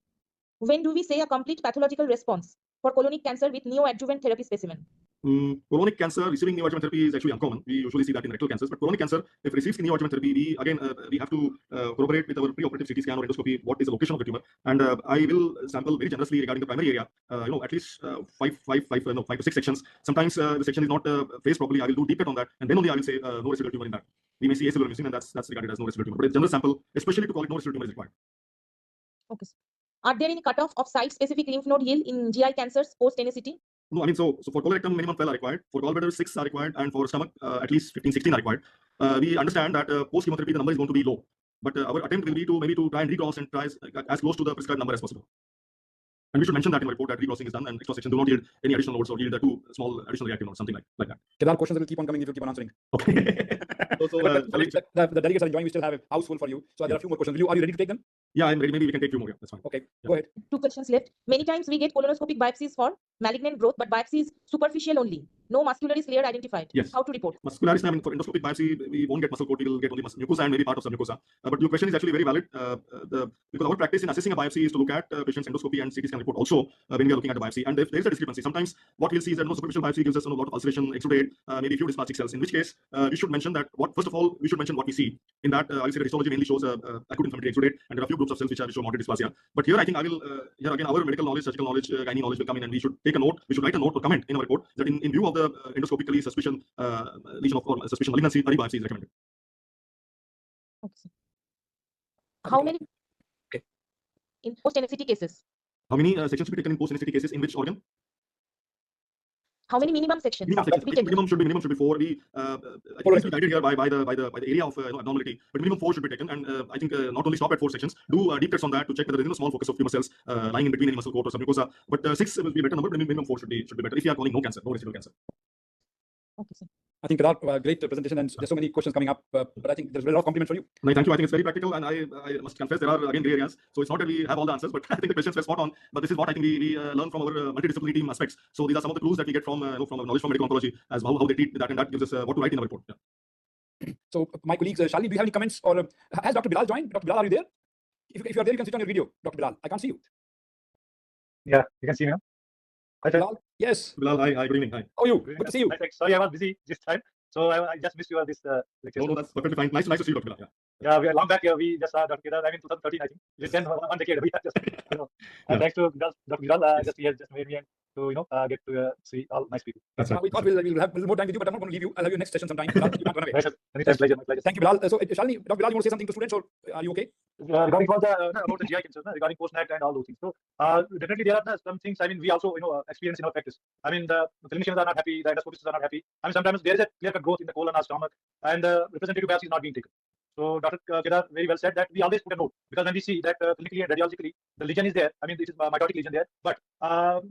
Speaker 4: When do we say a complete pathological response for colonic cancer with neoadjuvant therapy specimen?
Speaker 2: Colonic cancer receiving neoadjuvant therapy is actually uncommon. We usually see that in rectal cancers, but colonic cancer, if it receives neoadjuvant therapy, we have to corroborate with our preoperative CT scan or endoscopy what is the location of the tumor, and I will sample very generously regarding the primary area. At least 5 to 6 sections. Sometimes the section is not phased properly. I will do deep cut on that, and then only I will say no residual tumor in that. We may see acellular mucin, and that's regarded as no residual tumor. But a general sample, especially to call it no residual tumor, is required.
Speaker 4: Okay, sir. Are there any cutoff of site-specific lymph node yield in GI cancers post-NACT?
Speaker 2: No, I mean, so for colorectal, minimum 12 are required. For gallbladder, 6 are required. And for stomach, at least 15, 16 are required. We understand that post-chemotherapy, the number is going to be low. But our attempt will be to maybe try and recross and try as close to the prescribed number as possible. And we should mention that in the report that recrossing is done and extra sections do not yield any additional nodes or yield 2 small additional reactive nodes, something like that.
Speaker 1: Kedar, questions will keep on coming if you keep on answering.
Speaker 2: Okay.
Speaker 1: The delegates are enjoying. We still have a house full for you. So there are a few more questions. Are you ready to take them?
Speaker 2: Yeah, I'm ready. Maybe we can take 2 more. Yeah, that's fine.
Speaker 1: Okay,
Speaker 2: yeah.
Speaker 1: Go ahead.
Speaker 4: 2 questions left. Many times we get colonoscopic biopsies for malignant growth, but biopsy is superficial only. No muscularis layer identified.
Speaker 2: Yes.
Speaker 4: How to report?
Speaker 2: Muscularis, I mean, for endoscopic biopsy, we won't get muscle coat. We will get only mucosa and maybe part of submucosa. But your question is actually very valid. Because our practice in assessing a biopsy is to look at patient's endoscopy and CT scan report also when we are looking at a biopsy. And if there is a discrepancy, sometimes what we'll see is that superficial biopsy gives us a lot of ulceration, exudate, maybe few dysplastic cells. In which case, we should mention that first of all, we should mention what we see. In that, I'll say that histology mainly shows acute inflammatory exudate, and there are a few groups of cells which show moderate dysplasia. But here, I think I will here again our medical knowledge, surgical knowledge, gynae knowledge will come in, and we should take a note. We should write a note or comment in our report that in view of the endoscopically suspicion lesion of or suspicion malignancy, early biopsy is recommended.
Speaker 4: Okay. How many
Speaker 1: Okay.
Speaker 4: in post-NACT cases?
Speaker 2: How many sections should be taken in post-NACT cases? In which organ?
Speaker 4: How many minimum sections?
Speaker 2: Minimum should be 4. We I think it's guided here by the area of abnormality, but minimum 4 should be taken. And I think not only stop at 4 sections, do deep tests on that to check whether there is a small focus of tumor cells lying in between any muscle coat or submucosa. But 6 will be a better number. But minimum 4 should be better if you are calling no cancer, no residual cancer.
Speaker 4: Okay, sir.
Speaker 1: I think Kedar, great presentation, and there's so many questions coming up. But I think there's a lot of compliments for you.
Speaker 2: No, thank you. I think it's very practical, and I must confess there are again gray areas. So it's not that we have all the answers, but I think the questions were spot on. But this is what I think we learn from our multidisciplinary team aspects. So these are some of the clues that we get from from our knowledge from medical oncology as how they treat that, and that gives us what to write in our report. Yeah.
Speaker 1: So my colleagues, Shalini, do you have any comments, or has Dr. Bilal joined? Dr. Bilal, are you there? If you are there, you can switch on your video. Dr. Bilal, I can't see you.
Speaker 5: Yeah, you can see me now. Hi, sir.
Speaker 1: Bilal, yes.
Speaker 2: Bilal, hi, good evening. Hi.
Speaker 1: How are you? Good to see you.
Speaker 5: Hi, thanks. Sorry, I was busy this time, so I just missed you this lecture.
Speaker 2: No, that's perfectly fine. Nice to see you, Dr. Bilal. Yeah.
Speaker 5: Yeah, we are long back here. We just saw Dr. Kedar. I mean, 2013, I think. It's been one decade. We just, you know, and thanks to Dr. Kedar, he has just made me to get to see all nice people.
Speaker 2: That's right.
Speaker 1: We thought we'll have a little more time with you, but I'm not going to leave you. I'll have you next session sometime. Bilal, you can't run away.
Speaker 5: Right, sir. Anytime, pleasure, my pleasure.
Speaker 1: Thank you, Bilal. So, Shalini, Dr. Bilal, you want to say something to students, or are you okay?
Speaker 5: Regarding about the GI cancer, regarding post-nat and all those things. So definitely there are some things. I mean, we also experience in our practice. I mean, the clinicians are not happy, the endoscopists are not happy. I mean, sometimes there is a clear-cut growth in the colon or stomach, and representative biopsy is not being taken. So Dr. Kedar very well said that we always put a note, because when we see that clinically and radiologically the lesion is there, I mean, this is mitotic lesion there, but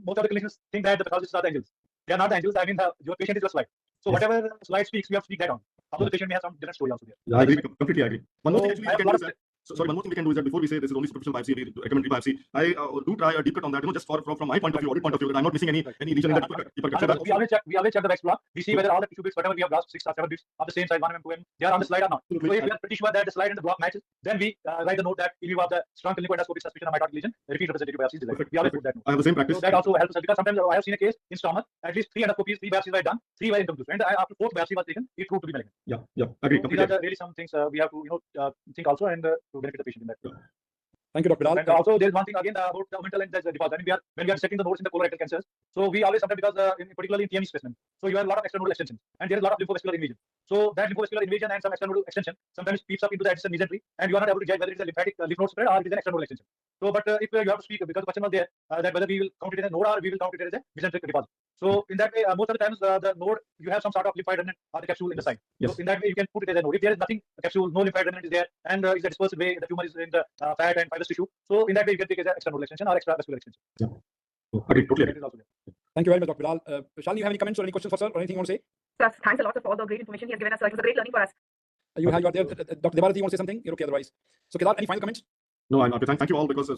Speaker 5: most of the clinicians think that the pathologists are the angels. They are not the angels. I mean, your patient is your slide. So whatever slide speaks, we have to speak that on. Although the patient may have some different story also there.
Speaker 2: Yeah, I agree. Completely agree. One more thing actually
Speaker 5: I have
Speaker 2: we can do is that. Sorry, one more thing we can do is that before we say this is only superficial biopsy, we recommend biopsy, I do try a deep cut on that, just from my point of view, audit point of view, that I'm not missing any region in that deeper cut.
Speaker 5: We always check the Vex block. We see whether all the tissue bits, whatever we have lost, 6 or 7 bits of the same size, 1 mm, 2 mm, they are on the slide or not. So if we are pretty sure that the slide and the block matches, then we write the note that in view of the strong clinical endoscopic suspicion of mitotic lesion, repeat representative biopsy is desired. We always put that note.
Speaker 2: I have the same practice.
Speaker 5: So that also helps us, because sometimes I have seen a case in stomach, at least 3 endoscopies, 3 biopsies were done, 3 were inconclusive, and after 4th biopsy was taken, it proved to be malignant.
Speaker 2: Yeah, agree.
Speaker 5: So these are really some things we have to think also, and to benefit the patient in that.
Speaker 1: Thank you, Dr. Bilal.
Speaker 5: And also there's one thing again about the mental and the deposit. I mean, when we are checking the nodes in the colorectal cancers, so we always sometimes, because particularly in TME specimen, so you have a lot of extranodal extension, and there is a lot of lymphovascular invasion. So that lymphovascular invasion and some extranodal extension sometimes peeps up into the adjacent mesentery, and you are not able to judge whether it is a lymphatic lymph node spread or it is an extranodal extension. So, but if you have to speak, because the question was there that whether we will count it as a node or we will count it as a mesenteric deposit. So in that way, most of the times the node, you have some sort of lymphoid remnant or the capsule in the side.
Speaker 2: Yes.
Speaker 5: So in that way, you can put it as a node. If there is nothing, the capsule, no lymphoid remnant is there, and is a dispersed way, the tumor is in the fat and fibrous tissue. So in that way, you can take it as an extranodal extension or extravascular extension.
Speaker 2: Yeah. Agree, totally.
Speaker 5: That is also there.
Speaker 1: Thank you very much, Dr. Bilal. Shalini, you have any comments or any questions for sir, or anything you want to say?
Speaker 3: Sir, thanks a lot for all the great information he has given us. It was a great learning for us.
Speaker 1: You are there. Dr. Debarati, you want to say something? You're okay otherwise. So, Kedar, any final comments?
Speaker 2: No, I'm not. Thank you all, because